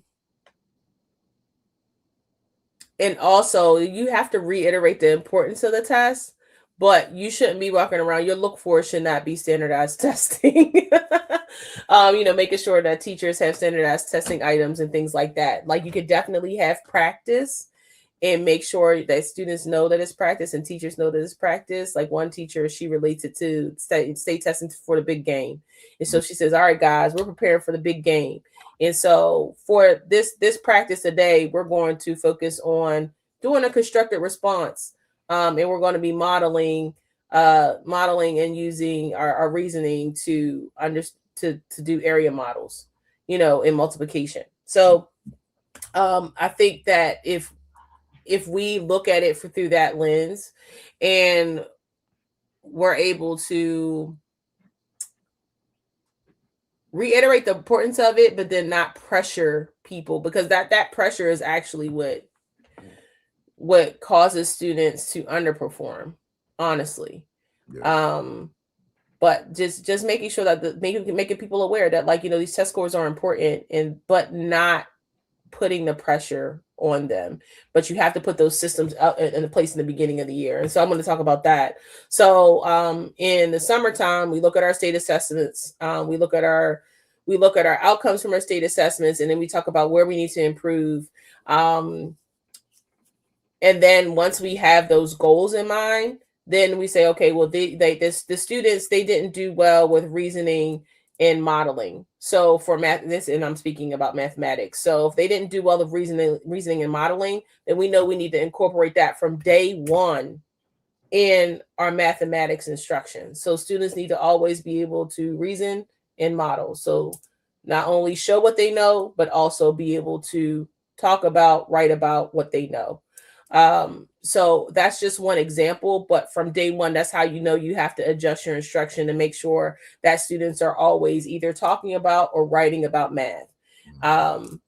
also, you have to reiterate the importance of the test, but you shouldn't be walking around. Your look for should not be standardized testing. Making sure that teachers have standardized testing items and things like that. Like, you could definitely have practice and make sure that students know that it's practice and teachers know that it's practice. Like, one teacher, she relates it to state testing for the big game. And so she says, all right, guys, we're preparing for the big game. And so for this practice today, we're going to focus on doing a constructed response. And we're going to be modeling and using our reasoning to do area models, in multiplication. So I think that if we look at it through that lens, and we're able to reiterate the importance of it, but then not pressure people, because that pressure is actually what causes students to underperform, honestly. Yeah. But just making sure that making people aware that, like, these test scores are important, but not putting the pressure on them. But you have to put those systems up in place in the beginning of the year. And so I'm going to talk about that. So in the summertime, we look at our state assessments. We look at our outcomes from our state assessments, and then we talk about where we need to improve. And then once we have those goals in mind, then we say, okay, well, the students, they didn't do well with reasoning and modeling. So for math, and I'm speaking about mathematics. So if they didn't do well with reasoning and modeling, then we know we need to incorporate that from day one in our mathematics instruction. So students need to always be able to reason and model. So not only show what they know, but also be able to write about what they know. So that's just one example, but from day one, that's how you have to adjust your instruction to make sure that students are always either talking about or writing about math, and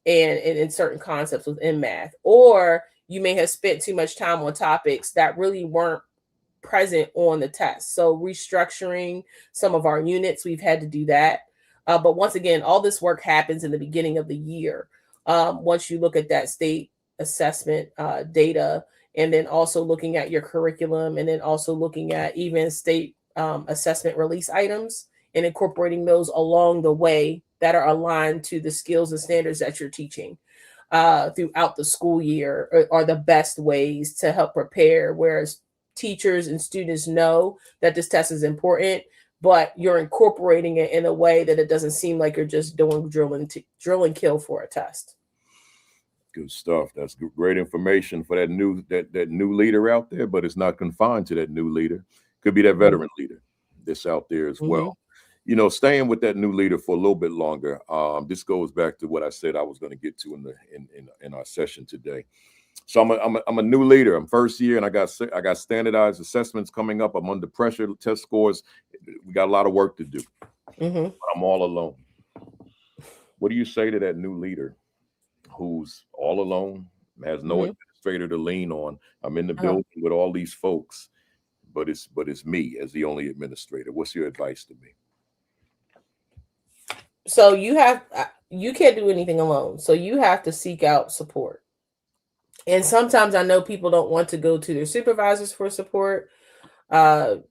in certain concepts within math. Or you may have spent too much time on topics that really weren't present on the test. So restructuring some of our units, we've had to do that. But once again, all this work happens in the beginning of the year. Once you look at that state assessment data, and then also looking at your curriculum, and then also looking at even state assessment release items, and incorporating those along the way that are aligned to the skills and standards that you're teaching throughout the school year are the best ways to help prepare. Whereas teachers and students know that this test is important, but you're incorporating it in a way that it doesn't seem like you're just doing drill and kill for a test. Good stuff. That's great information for that new leader out there, but it's not confined to that new leader. Could be that veteran leader that's out there as well. Staying with that new leader for a little bit longer. This goes back to what I said I was going to get to in our session today. So I'm a new leader. I'm first year, and I got standardized assessments coming up. I'm under pressure. Test scores. We got a lot of work to do. But I'm all alone. What do you say to that new leader who's all alone, has no administrator to lean on? I'm in the building with all these folks, but it's me as the only administrator. What's your advice to me? So you can't do anything alone. So you have to seek out support. And sometimes I know people don't want to go to their supervisors for support, for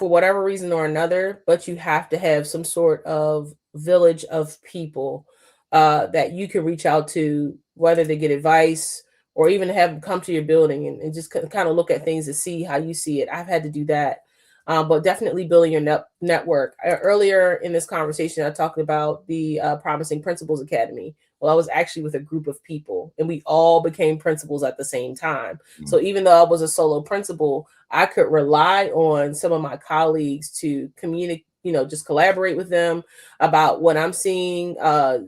whatever reason or another, but you have to have some sort of village of people that you can reach out to, whether they get advice or even have them come to your building and just kind of look at things to see how you see it. I've had to do that. But definitely building your network. Earlier in this conversation, I talked about the Promising Principals Academy. Well, I was actually with a group of people and we all became principals at the same time. So even though I was a solo principal, I could rely on some of my colleagues to communicate, just collaborate with them about what I'm seeing,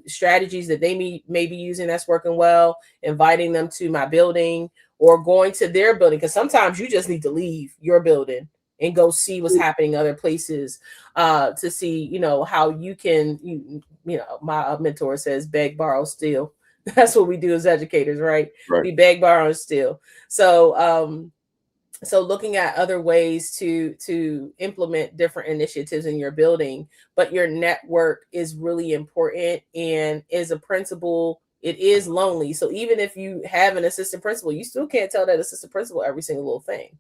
strategies that they may be using that's working well, inviting them to my building or going to their building. Because sometimes you just need to leave your building and go see what's happening other places, to see, how you can, my mentor says, beg, borrow, steal. That's what we do as educators, right? We beg, borrow, and steal. So, so looking at other ways to implement different initiatives in your building, but your network is really important. And as a principal, it is lonely. So even if you have an assistant principal, you still can't tell that assistant principal every single little thing.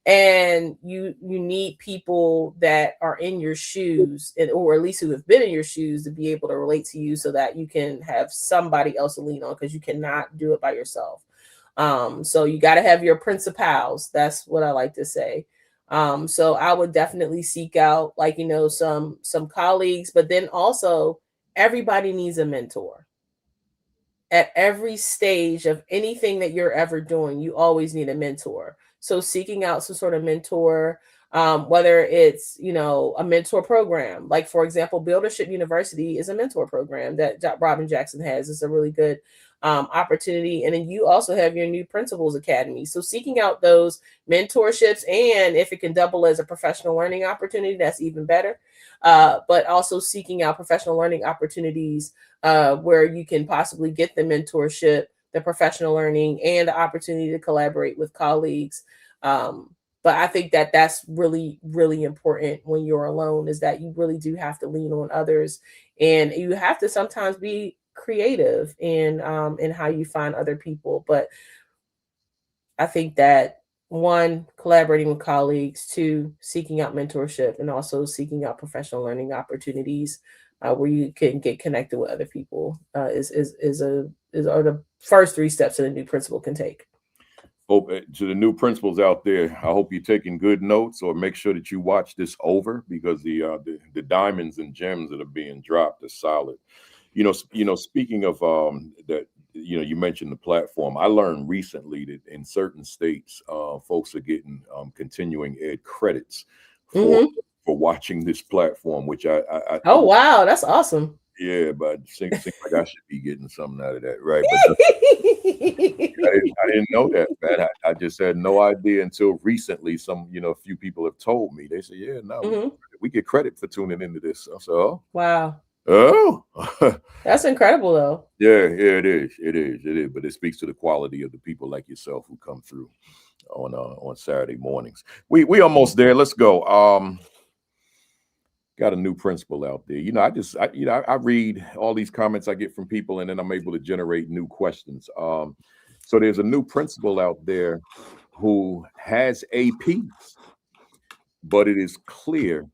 And you need people that are in your shoes, or at least who have been in your shoes, to be able to relate to you so that you can have somebody else to lean on, because you cannot do it by yourself. So you got to have your principals. That's what I like to say. So I would definitely seek out, like, some colleagues, but then also everybody needs a mentor. At every stage of anything that you're ever doing, you always need a mentor. So seeking out some sort of mentor, whether it's, a mentor program, like, for example, Buildership University is a mentor program that Robin Jackson has. It's a really good opportunity. And then you also have your New Principals Academy. So seeking out those mentorships, and if it can double as a professional learning opportunity, that's even better. But also seeking out professional learning opportunities where you can possibly get the mentorship, the professional learning, and the opportunity to collaborate with colleagues. But I think that that's really, really important when you're alone, is that you really do have to lean on others, and you have to sometimes be creative in how you find other people. But I think that, one, collaborating with colleagues, two, seeking out mentorship, and also seeking out professional learning opportunities where you can get connected with other people are the first three steps that a new principal can take. Hope to the new principals out there, I hope you're taking good notes, or make sure that you watch this over, because the diamonds and gems that are being dropped are solid. Speaking of that, you mentioned the platform. I learned recently that in certain states, folks are getting continuing ed credits for watching this platform, which I oh, wow, that's awesome. Yeah, but it seems like I should be getting something out of that, right? But I didn't know that, man. I just had no idea until recently. A few people have told me. They say, yeah, no, we get credit for tuning into this. I said, oh. Wow. Oh. That's incredible, though. Yeah, it is. But it speaks to the quality of the people like yourself who come through on Saturday mornings. We almost there. Let's go. Got a new principal out there. I read all these comments I get from people, and then I'm able to generate new questions. So there's a new principal out there who has APs, but it is clear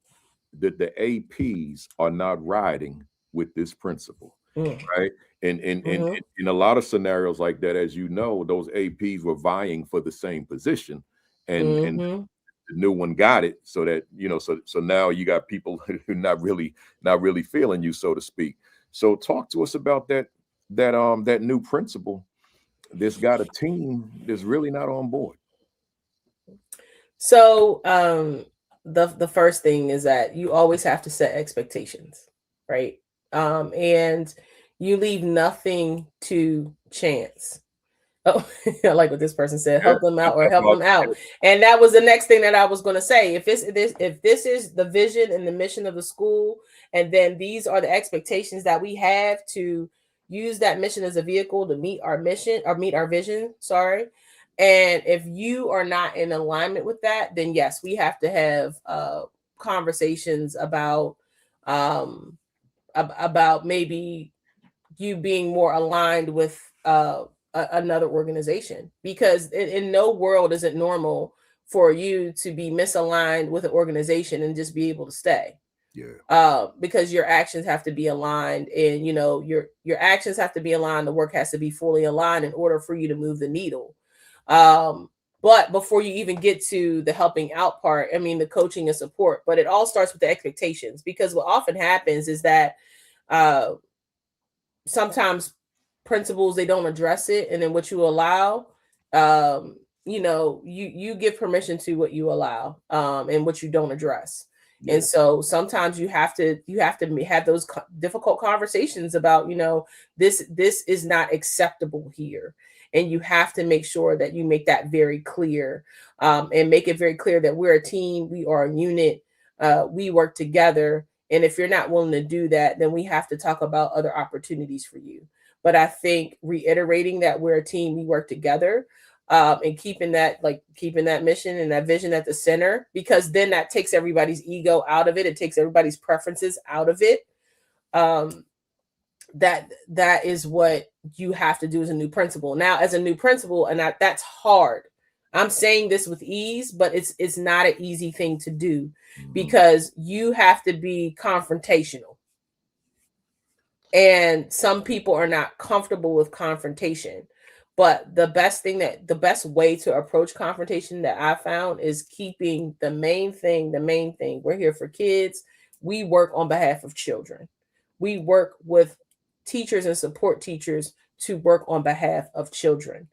that the APs are not riding with this principal, right? And in a lot of scenarios like that, as you know, those APs were vying for the same position, and the new one got it, so that so now you got people who are not really feeling you, so to speak. So talk to us about that new principal that's got a team that's really not on board. So the first thing is that you always have to set expectations, right? And you leave nothing to chance. Oh, I like what this person said. Help them out or help them out. And that was the next thing that I was going to say. If this is the vision and the mission of the school, and then these are the expectations that we have to use that mission as a vehicle to meet our mission or meet our vision. Sorry. And if you are not in alignment with that, then yes, we have to have conversations about maybe you being more aligned with another organization, because in no world is it normal for you to be misaligned with an organization and just be able to stay. Because your actions have to be aligned, and your actions have to be aligned. The work has to be fully aligned in order for you to move the needle. But before you even get to the helping out part, I mean, the coaching and support, but it all starts with the expectations, because what often happens is that sometimes principals, they don't address it, and then what you allow, you give permission to what you allow, and what you don't address. And so sometimes you have to have those difficult conversations about, this is not acceptable here. And you have to make sure that you make that very clear, and make it very clear that we're a team, we are a unit, we work together. And if you're not willing to do that, then we have to talk about other opportunities for you. But I think reiterating that we're a team, we work together, and keeping that mission and that vision at the center, because then that takes everybody's ego out of it. It takes everybody's preferences out of it. That is what you have to do as a new principal. Now, as a new principal, and that's hard. I'm saying this with ease, but it's not an easy thing to do, because you have to be confrontational. And some people are not comfortable with confrontation. But the best way to approach confrontation that I found is keeping the main thing. We're here for kids. We work on behalf of children. We work with teachers and support teachers to work on behalf of children.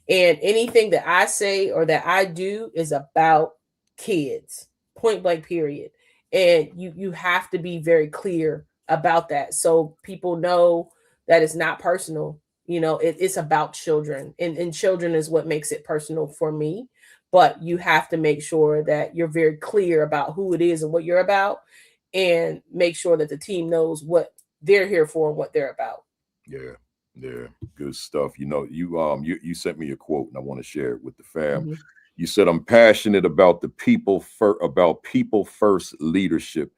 And anything that I say or that I do is about kids, point blank, period. And you have to be very clear about that, so people know that it's not personal. It's about children, and children is what makes it personal for me. But you have to make sure that you're very clear about who it is and what you're about, and make sure that the team knows what they're here for and what they're about. Yeah, good stuff. You sent me a quote, and I want to share it with the fam. You said, "I'm passionate about people first leadership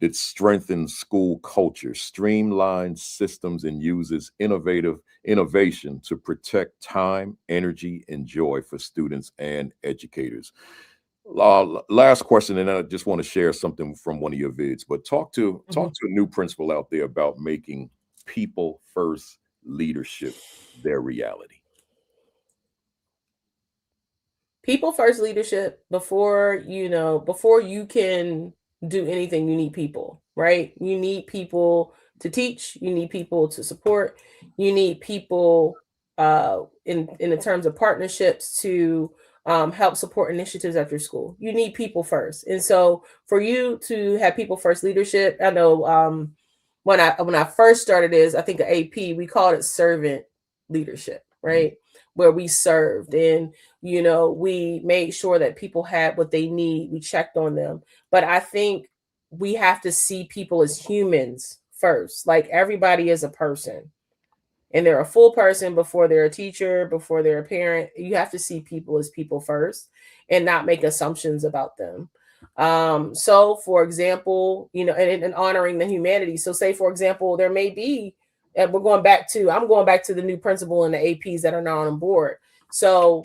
that strengthens school culture, streamlines systems, and uses innovation to protect time, energy, and joy for students and educators." Last question, and I just want to share something from one of your vids. But talk to a new principal out there about making people first leadership their reality. People first leadership, before you can do anything, you need people, right? You need people to teach, you need people to support, you need people in the terms of partnerships to help support initiatives at your school. You need people first. And so for you to have people first leadership, I know when I first started this, I think at AP, we called it servant leadership, right? Where we served, and we made sure that people had what they need. We checked on them. But I think we have to see people as humans first. Like, everybody is a person, and they're a full person before they're a teacher, before they're a parent. You have to see people as people first, and not make assumptions about them. So for example, and honoring the humanity. So say, for example, there may be, and I'm going back to the new principal and the APs that are not on board. So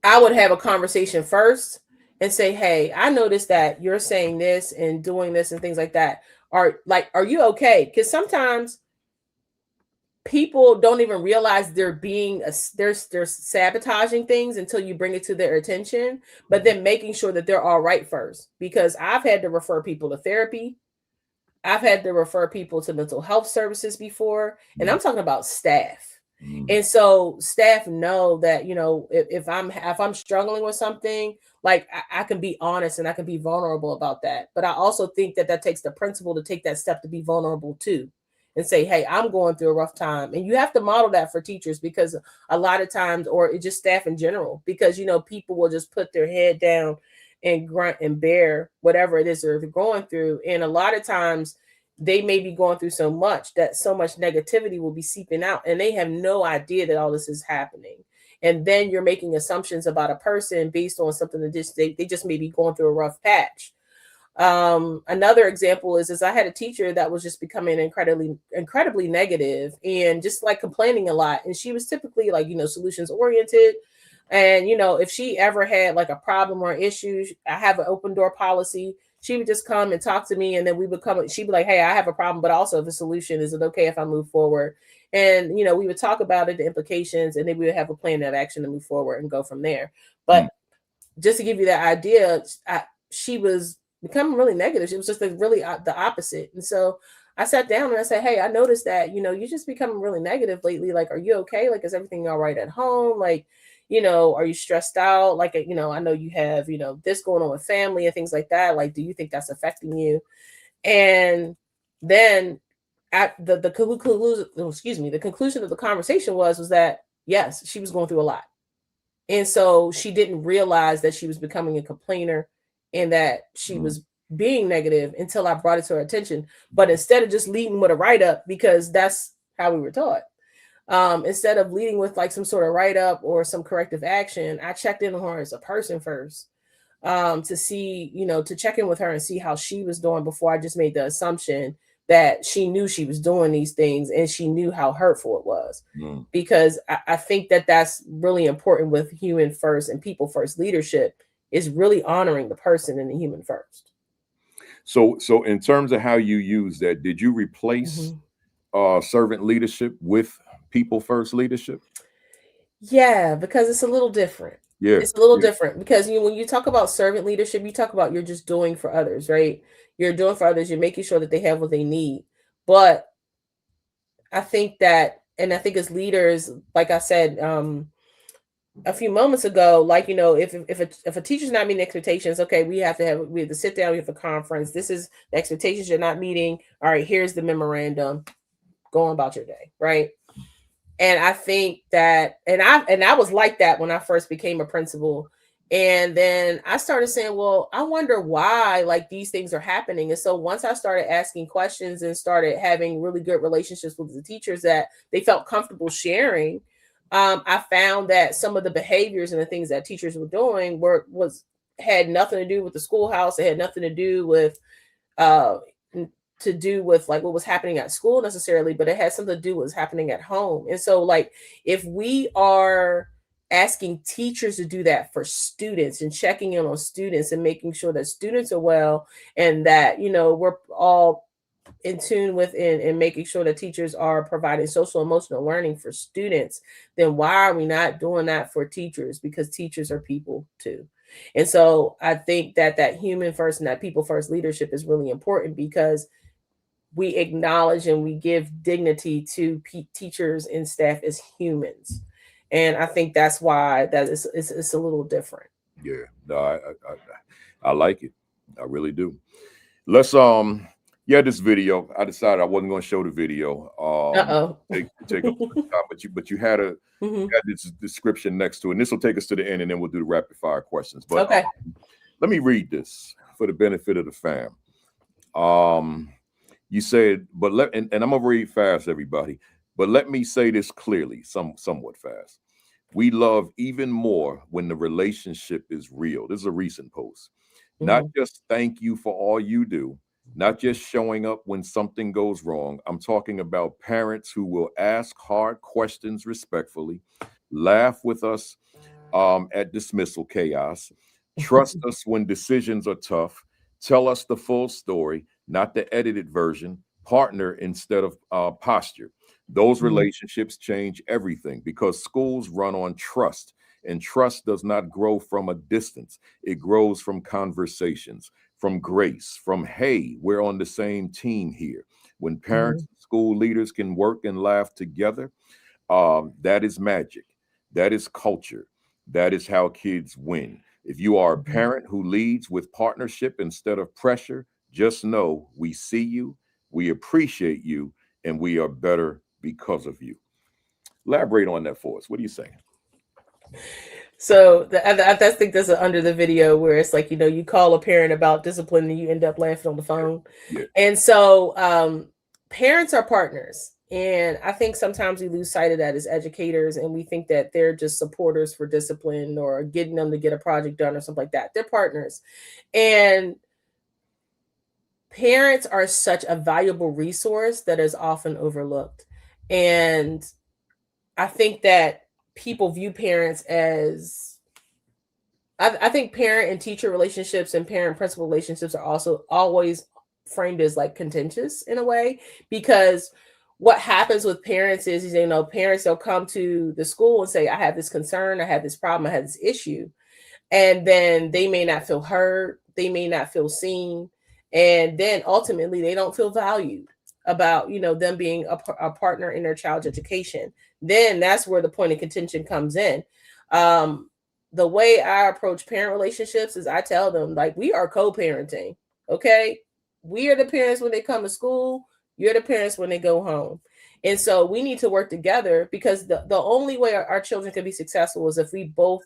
I would have a conversation first and say, "Hey, I noticed that you're saying this and doing this and things like that. Are you okay?" Because sometimes people don't even realize they're sabotaging things until you bring it to their attention. But then making sure that they're all right first, because I've had to refer people to therapy. I've had to refer people to mental health services before, and I'm talking about staff. And so staff know that, if I'm struggling with something, like, I can be honest and I can be vulnerable about that. But I also think that takes the principal to take that step to be vulnerable too, and say, "Hey, I'm going through a rough time." And you have to model that for teachers, because a lot of times, or just staff in general, because, people will just put their head down and grunt and bear whatever it is they're going through. And a lot of times they may be going through so much that so much negativity will be seeping out, and they have no idea that all this is happening. And then you're making assumptions about a person based on something that they just may be going through a rough patch. Another example is I had a teacher that was just becoming incredibly negative and just like complaining a lot. And she was typically like, solutions oriented. And, if she ever had like a problem or issue, I have an open door policy. She would just come and talk to me, and then she'd be like, hey, I have a problem, but also the solution. Is it okay if I move forward? And, we would talk about it, the implications, and then we would have a plan of action to move forward and go from there. But just to give you that idea, she was becoming really negative. It was just really the opposite. And so I sat down and I said, hey, I noticed that, you're just becoming really negative lately. Like, are you okay? Like, is everything all right at home? Like, are you stressed out? Like, I know you have, this going on with family and things like that. Like, do you think that's affecting you? And then at the conclusion of the conversation was that, yes, she was going through a lot. And so she didn't realize that she was becoming a complainer and that she was being negative until I brought it to her attention. But instead of just leading with a write-up, because that's how we were taught, instead of leading with like some sort of write-up or some corrective action, I checked in on her as a person first, to see, to check in with her and see how she was doing before I just made the assumption that she knew she was doing these things and she knew how hurtful it was. Because I think that that's really important with human first and people first leadership, is really honoring the person and the human first. So in terms of how you use that, did you replace servant leadership with people first leadership? Yeah, because it's a little different. Yeah, it's a little different because when you talk about servant leadership, you talk about you're just doing for others, right? You're doing for others. You're making sure that they have what they need. But I think that, and I think as leaders, like I said a few moments ago, like, if a teacher's not meeting expectations, okay, we have to sit down, we have a conference. This is the expectations you're not meeting. All right, here's the memorandum. Go on about your day, right? And I think that, and I was like that when I first became a principal. And then I started saying, well, I wonder why like these things are happening. And so once I started asking questions and started having really good relationships with the teachers that they felt comfortable sharing, I found that some of the behaviors and the things that teachers were doing had nothing to do with the schoolhouse. It had nothing to do with like what was happening at school necessarily, but it has something to do with what's happening at home. And so like, if we are asking teachers to do that for students and checking in on students and making sure that students are well, and that, we're all in tune with and making sure that teachers are providing social emotional learning for students, then why are we not doing that for teachers? Because teachers are people too. And so I think that human first and that people first leadership is really important, because we acknowledge and we give dignity to teachers and staff as humans. And I think that's why that it's a little different. Yeah, no, I like it. I really do. Let's this video. I decided I wasn't going to show the video. Take up time, but you had this description next to it. And this will take us to the end, and then we'll do the rapid fire questions. But okay, let me read this for the benefit of the fam. You said, and I'm gonna read fast, everybody. But let me say this clearly, somewhat fast. We love even more when the relationship is real. This is a recent post. Not just thank you for all you do, not just showing up when something goes wrong. I'm talking about parents who will ask hard questions respectfully, laugh with us at dismissal chaos, trust us when decisions are tough, tell us the full story, not the edited version, partner instead of posture. Those relationships change everything, because schools run on trust, and trust does not grow from a distance. It grows from conversations, from grace, from, hey, we're on the same team here. When parents, school leaders can work and laugh together, that is magic. That is culture. That is how kids win. If you are a parent who leads with partnership instead of pressure, just know we see you, we appreciate you, and we are better because of you. Elaborate on that for us. What are you saying? So I think there's under the video where it's like, you call a parent about discipline and you end up laughing on the phone. Yeah. And so parents are partners. And I think sometimes we lose sight of that as educators, and we think that they're just supporters for discipline or getting them to get a project done or something like that. They're partners. And parents are such a valuable resource that is often overlooked. And I think that people view parents as, I think parent and teacher relationships and parent principal relationships are also always framed as like contentious in a way, because what happens with parents is, you know, parents, they'll come to the school and say, I have this concern, I have this problem, I have this issue. And then they may not feel heard, they may not feel seen. And then ultimately they don't feel valued about, you know, them being a partner in their child's education. Then that's where the point of contention comes in. The way I approach parent relationships is I tell them, like, we are co-parenting. Okay. We are the parents when they come to school. You're the parents when they go home. And so we need to work together, because the only way our children can be successful is if we both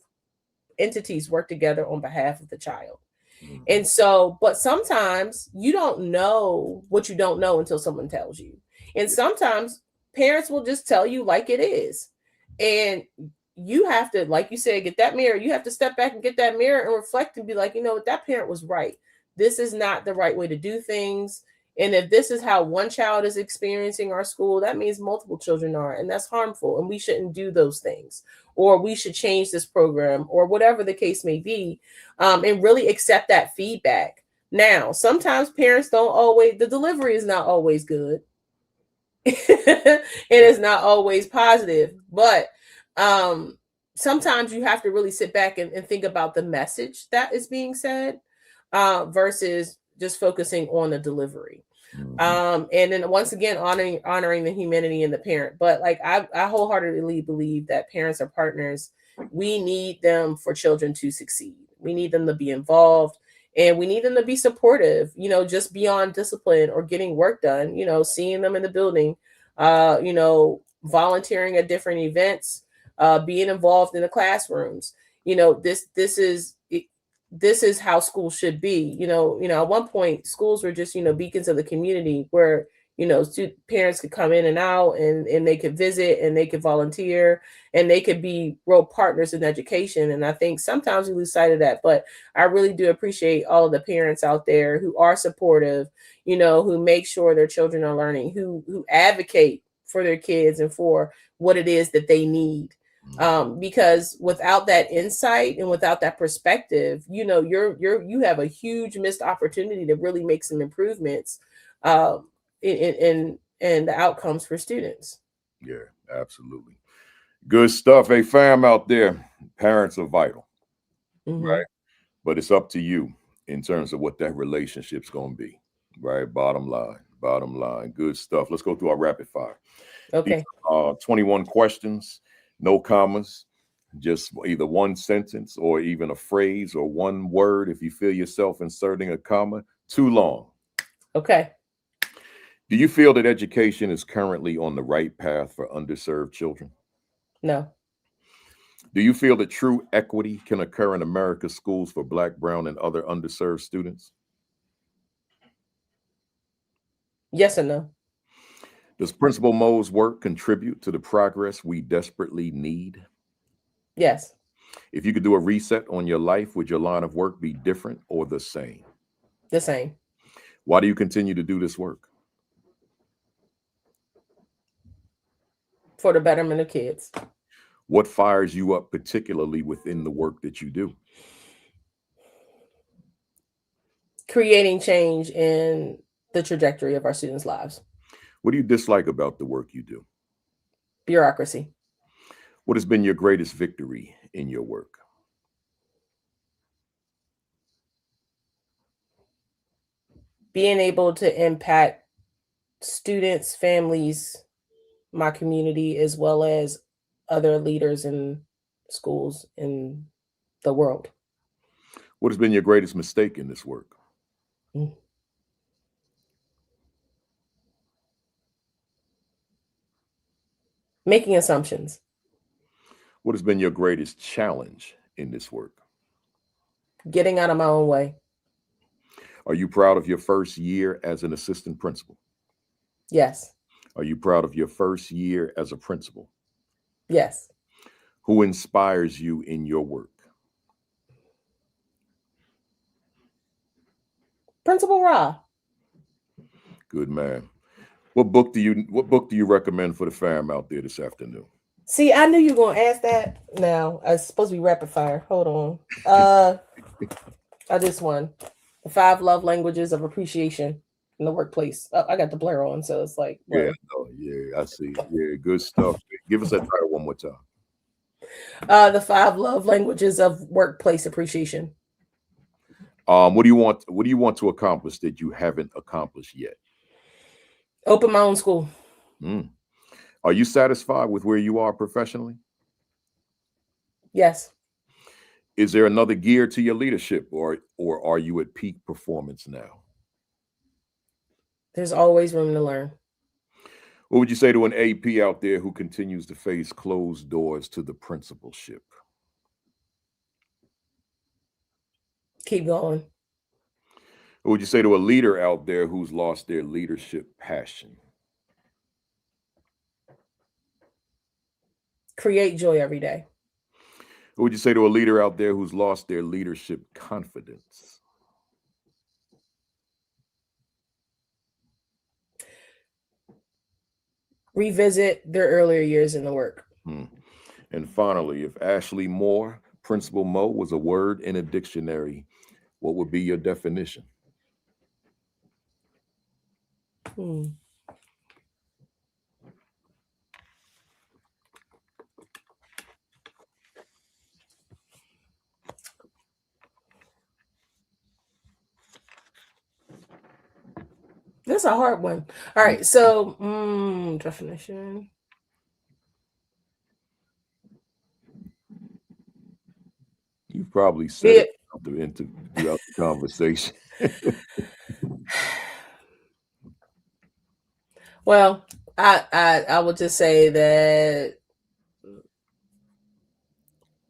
entities work together on behalf of the child. Mm-hmm. And so, but sometimes you don't know what you don't know until someone tells you. And sometimes parents will just tell you like it is. And you have to, like you said, get that mirror. You have to step back and get that mirror and reflect and be like, you know what, that parent was right. This is not the right way to do things. And if this is how one child is experiencing our school, that means multiple children are, and that's harmful. And we shouldn't do those things, or we should change this program, or whatever the case may be, and really accept that feedback. Now, sometimes parents don't always, the delivery is not always good. It is not always positive, but sometimes you have to really sit back and think about the message that is being said, versus just focusing on the delivery. Mm-hmm. And then once again, honoring the humanity in the parent. But like I wholeheartedly believe that parents are partners. We need them for children to succeed. We need them to be involved, and we need them to be supportive, you know, just beyond discipline or getting work done, you know, seeing them in the building, you know, volunteering at different events, being involved in the classrooms. You know, this is how school should be. You know, at one point schools were just, you know, beacons of the community where, you know, parents could come in and out, and they could visit, and they could volunteer, and they could be real partners in education. And I think sometimes we lose sight of that, but I really do appreciate all of the parents out there who are supportive, you know, who make sure their children are learning, who advocate for their kids and for what it is that they need. Because without that insight and without that perspective, you know, you have a huge missed opportunity to really make some improvements in the outcomes for students. Yeah, absolutely. Good stuff. Hey, fam out there, parents are vital, mm-hmm. right? But it's up to you in terms of what that relationship's going to be, right? Bottom line. Good stuff. Let's go through our rapid fire. Okay. 21 questions. No commas, just either one sentence or even a phrase or one word. If you feel yourself inserting a comma, too long. Okay. Do you feel that education is currently on the right path for underserved children? No. Do you feel that true equity can occur in America's schools for Black, brown, and other underserved students? Yes and no. Does Principal Mo's work contribute to the progress we desperately need? Yes. If you could do a reset on your life, would your line of work be different or the same? The same. Why do you continue to do this work? For the betterment of kids. What fires you up particularly within the work that you do? Creating change in the trajectory of our students' lives. What do you dislike about the work you do? Bureaucracy. What has been your greatest victory in your work? Being able to impact students, families, my community, as well as other leaders in schools in the world. What has been your greatest mistake in this work? Making assumptions. What has been your greatest challenge in this work? Getting out of my own way. Are you proud of your first year as an assistant principal? Yes. Are you proud of your first year as a principal? Yes. Who inspires you in your work? Principal Ra. Good man. What book do you recommend for the fam out there this afternoon? See, I knew you were gonna ask that. Now it's supposed to be rapid fire. Hold on. This one, the 5 love languages of appreciation in the workplace. Oh, I got the blur on, so it's like blur. Yeah, I see. Yeah, good stuff. Give us that title one more time. The 5 love languages of workplace appreciation. What do you want to accomplish that you haven't accomplished yet? Open my own school. Are you satisfied with where you are professionally? Yes. Is there another gear to your leadership, or are you at peak performance now? There's always room to learn. What would you say to an AP out there who continues to face closed doors to the principalship? Keep going. What would you say to a leader out there who's lost their leadership passion? Create joy every day. What would you say to a leader out there who's lost their leadership confidence? Revisit their earlier years in the work. And finally, if Ashley Moore, Principal Mo, was a word in a dictionary, what would be your definition? That's a hard one. All right, so definition. You probably said it throughout the conversation. Well, I would just say that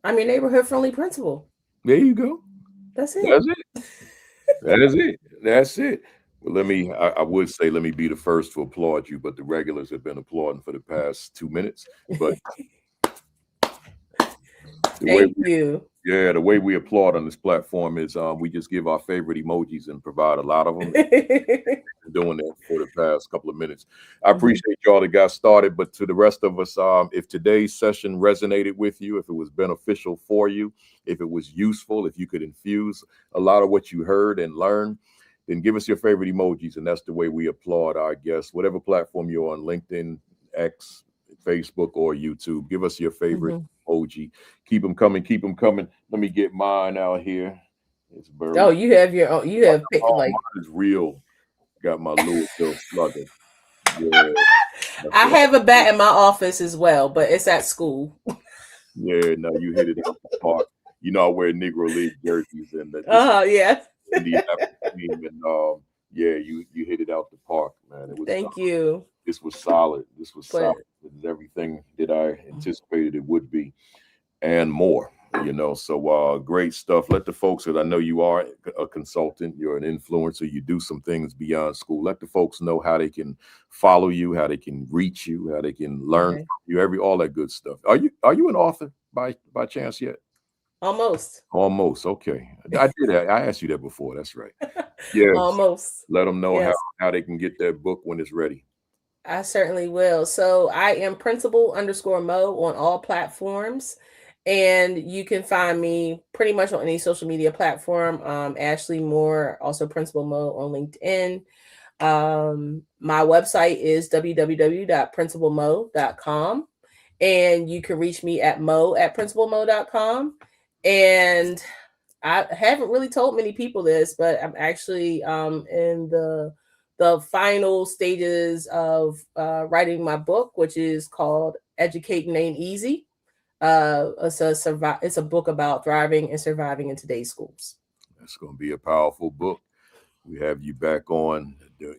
I'm your neighborhood friendly principal. There you go. That's it. That's it. That is it. That's it. Well, I would say, let me be the first to applaud you, but the regulars have been applauding for the past 2 minutes. But Thank you. Yeah, the way we applaud on this platform is we just give our favorite emojis and provide a lot of them. Been doing that for the past couple of minutes. I appreciate y'all that got started, but to the rest of us, if today's session resonated with you, if it was beneficial for you, if it was useful, if you could infuse a lot of what you heard and learned, then give us your favorite emojis, and that's the way we applaud our guests. Whatever platform you're on, LinkedIn, X, Facebook, or YouTube, give us your favorite emoji. Keep them coming. Keep them coming. Let me get mine out here. It's buried. Oh, you have your own. You have picked, like, mine is real. Got my Louisville Slugger. Yeah, I have a bat in my office as well, but it's at school. Yeah, no, you hit it out the park. You know, I wear Negro League jerseys and yeah. Indianapolis team, and yeah, you hit it out the park, man. It was Thank you. This was solid. This was solid. It was everything that I anticipated it would be, and more. You know, so great stuff. Let the folks that I know you are a consultant, you're an influencer, you do some things beyond school. Let the folks know how they can follow you, how they can reach you, how they can learn from you, all that good stuff. Are you an author by chance yet? Almost. Okay. I did that. I asked you that before. That's right. Yeah. Almost. Let them know how they can get that book when it's ready. I certainly will. So I am Principal_Mo on all platforms. And you can find me pretty much on any social media platform. Ashley Moore, also Principal Mo on LinkedIn. My website is www.principalmo.com. And you can reach me at mo@principalmo.com. And I haven't really told many people this, but I'm actually in the final stages of writing my book, which is called Educating Ain't Easy. It's a book about thriving and surviving in today's schools. That's going to be a powerful book. We have you back on,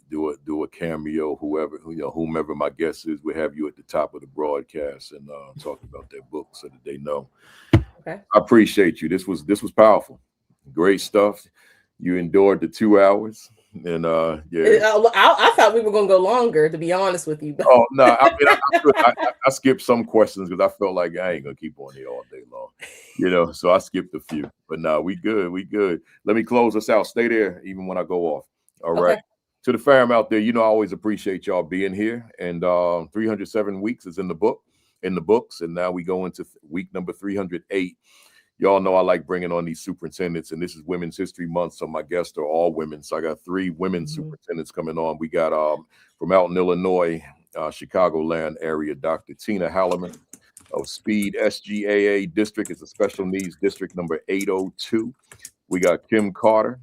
do a cameo, whomever my guest is. We have you at the top of the broadcast and talk about that book so that they know. Okay. I appreciate you. This was powerful. Great stuff. You endured the 2 hours. And I thought we were going to go longer, to be honest with you. Oh no, I mean, I skipped some questions because I felt like I ain't gonna keep on here all day long, so I skipped a few. But no, we good. Let me close us out. Stay there even when I go off. All right. To the fam out there, you know, I always appreciate y'all being here. And 307 weeks is in the books. And now we go into week number 308. Y'all know I like bringing on these superintendents, and this is Women's History Month, so my guests are all women. So I got 3 women superintendents coming on. We got from out in Illinois, Chicagoland area, Dr. Tina Hallerman of Speed SGAA District. It's a special needs district number 802. We got Kim Carter.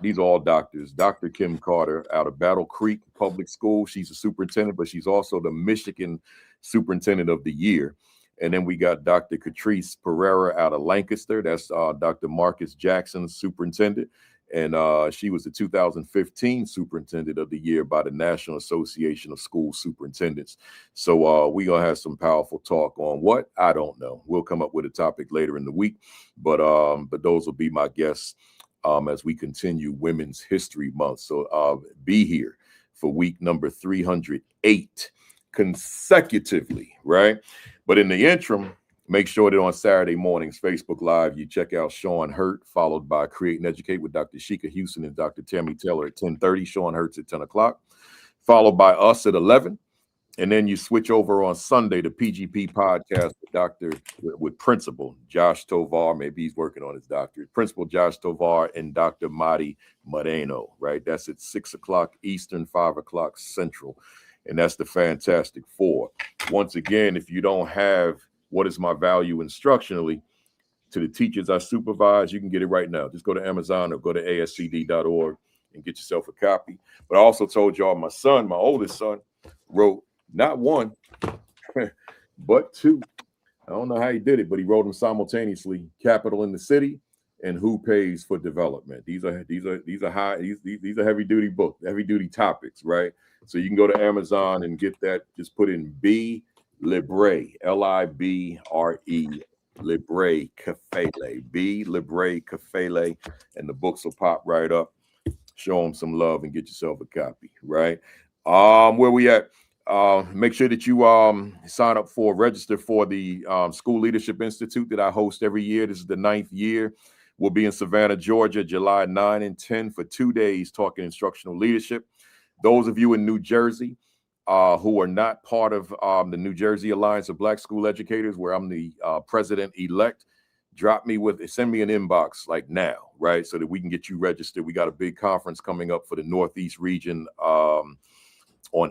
These are all doctors. Dr. Kim Carter out of Battle Creek Public School. She's a superintendent, but she's also the Michigan Superintendent of the Year. And then we got Dr. Catrice Pereira out of Lancaster. That's Dr. Marcus Jackson's superintendent. And she was the 2015 Superintendent of the Year by the National Association of School Superintendents. So we're going to have some powerful talk on what? I don't know. We'll come up with a topic later in the week. But those will be my guests as we continue Women's History Month. So be here for week number 308 consecutively, right? But in the interim, make sure that on Saturday mornings, Facebook Live, you check out Sean Hurt, followed by Create and Educate with Dr. Sheikah Houston and Dr. Tammy Taylor at 10:30. Sean Hurt's at 10 o'clock, followed by us at 11. And then you switch over on Sunday to PGP podcast with Principal Josh Tovar. Maybe he's working on his doctorate. Principal Josh Tovar and Dr. Madi Moreno, right? That's at 6 o'clock Eastern, 5 o'clock Central. And that's the Fantastic Four. Once again, if you don't have What Is My Value instructionally to the teachers I supervise, you can get it right now. Just go to Amazon or go to ascd.org and get yourself a copy. But I also told y'all my son, my oldest son, wrote not 1, but 2. I don't know how he did it, but he wrote them simultaneously: Capital in the City and Who Pays for Development. These are heavy duty books, heavy duty topics, right? So you can go to Amazon and get that. Just put in B. Libre, Libre, Libre Kafele, B. Libre Kafele, and the books will pop right up. Show them some love and get yourself a copy, right? Where we at? Make sure that you sign up register for the School Leadership Institute that I host every year. This is the 9th year. We'll be in Savannah, Georgia, July 9 and 10 for 2 days talking instructional leadership. Those of you in New Jersey who are not part of the New Jersey Alliance of Black School Educators, where I'm the president-elect, send me an inbox like now, right? So that we can get you registered. We got a big conference coming up for the Northeast region on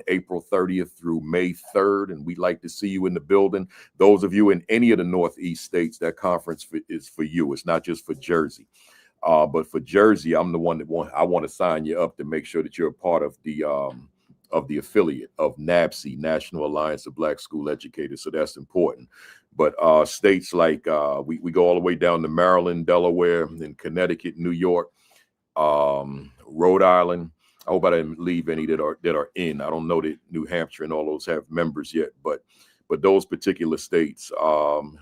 April 30th through May 3rd, and we'd like to see you in the building. Those of you in any of the Northeast states, that conference is for you. It's not just for Jersey. But for Jersey, I'm the one that I want to sign you up to make sure that you're a part of the affiliate of NABC, National Alliance of Black School Educators. So that's important. But states like we go all the way down to Maryland, Delaware, and Connecticut, New York, Rhode Island. I hope I didn't leave any that are in. I don't know that New Hampshire and all those have members yet, but those particular states,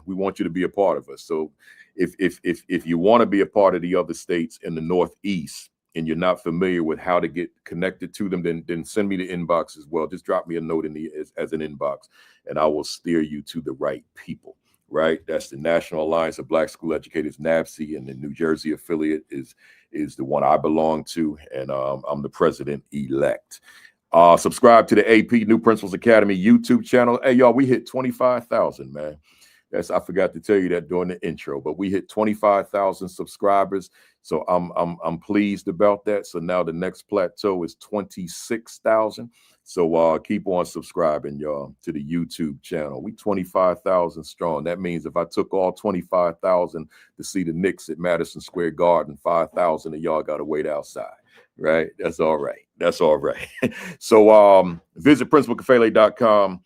we want you to be a part of us. So if you want to be a part of the other states in the Northeast and you're not familiar with how to get connected to them, then send me the inbox as well. Just drop me a note as an inbox, and I will steer you to the right people. Right? That's the National Alliance of Black School Educators, NABC, and the New Jersey affiliate is the one I belong to, and I'm the president-elect. Subscribe to the AP New Principals Academy YouTube channel. Hey, y'all, we hit 25,000, man. I forgot to tell you that during the intro, but we hit 25,000 subscribers. So I'm pleased about that. So now the next plateau is 26,000. So keep on subscribing, y'all, to the YouTube channel. We 25,000 strong. That means if I took all 25,000 to see the Knicks at Madison Square Garden, 5,000 of y'all got to wait outside. Right? That's all right. That's all right. So visit principalkafele.com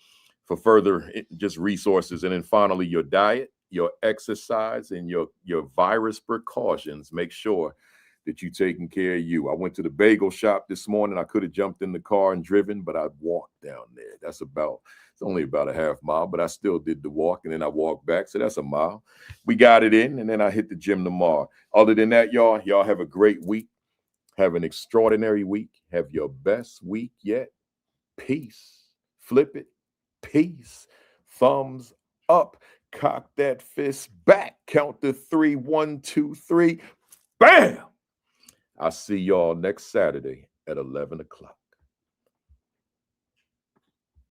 for further just resources. And then finally, your diet, your exercise, and your virus precautions. Make sure that you're taking care of you. I went to the bagel shop this morning. I could have jumped in the car and driven, but I walked down there. It's only about a half mile, but I still did the walk, and then I walked back. So that's a mile. We got it in, and then I hit the gym tomorrow. Other than that, y'all have a great week. Have an extraordinary week. Have your best week yet. Peace. Flip it. Peace. Thumbs up. Cock that fist back. Count to 3. 1, 2, 3. Bam! I'll see y'all next Saturday at 11 o'clock.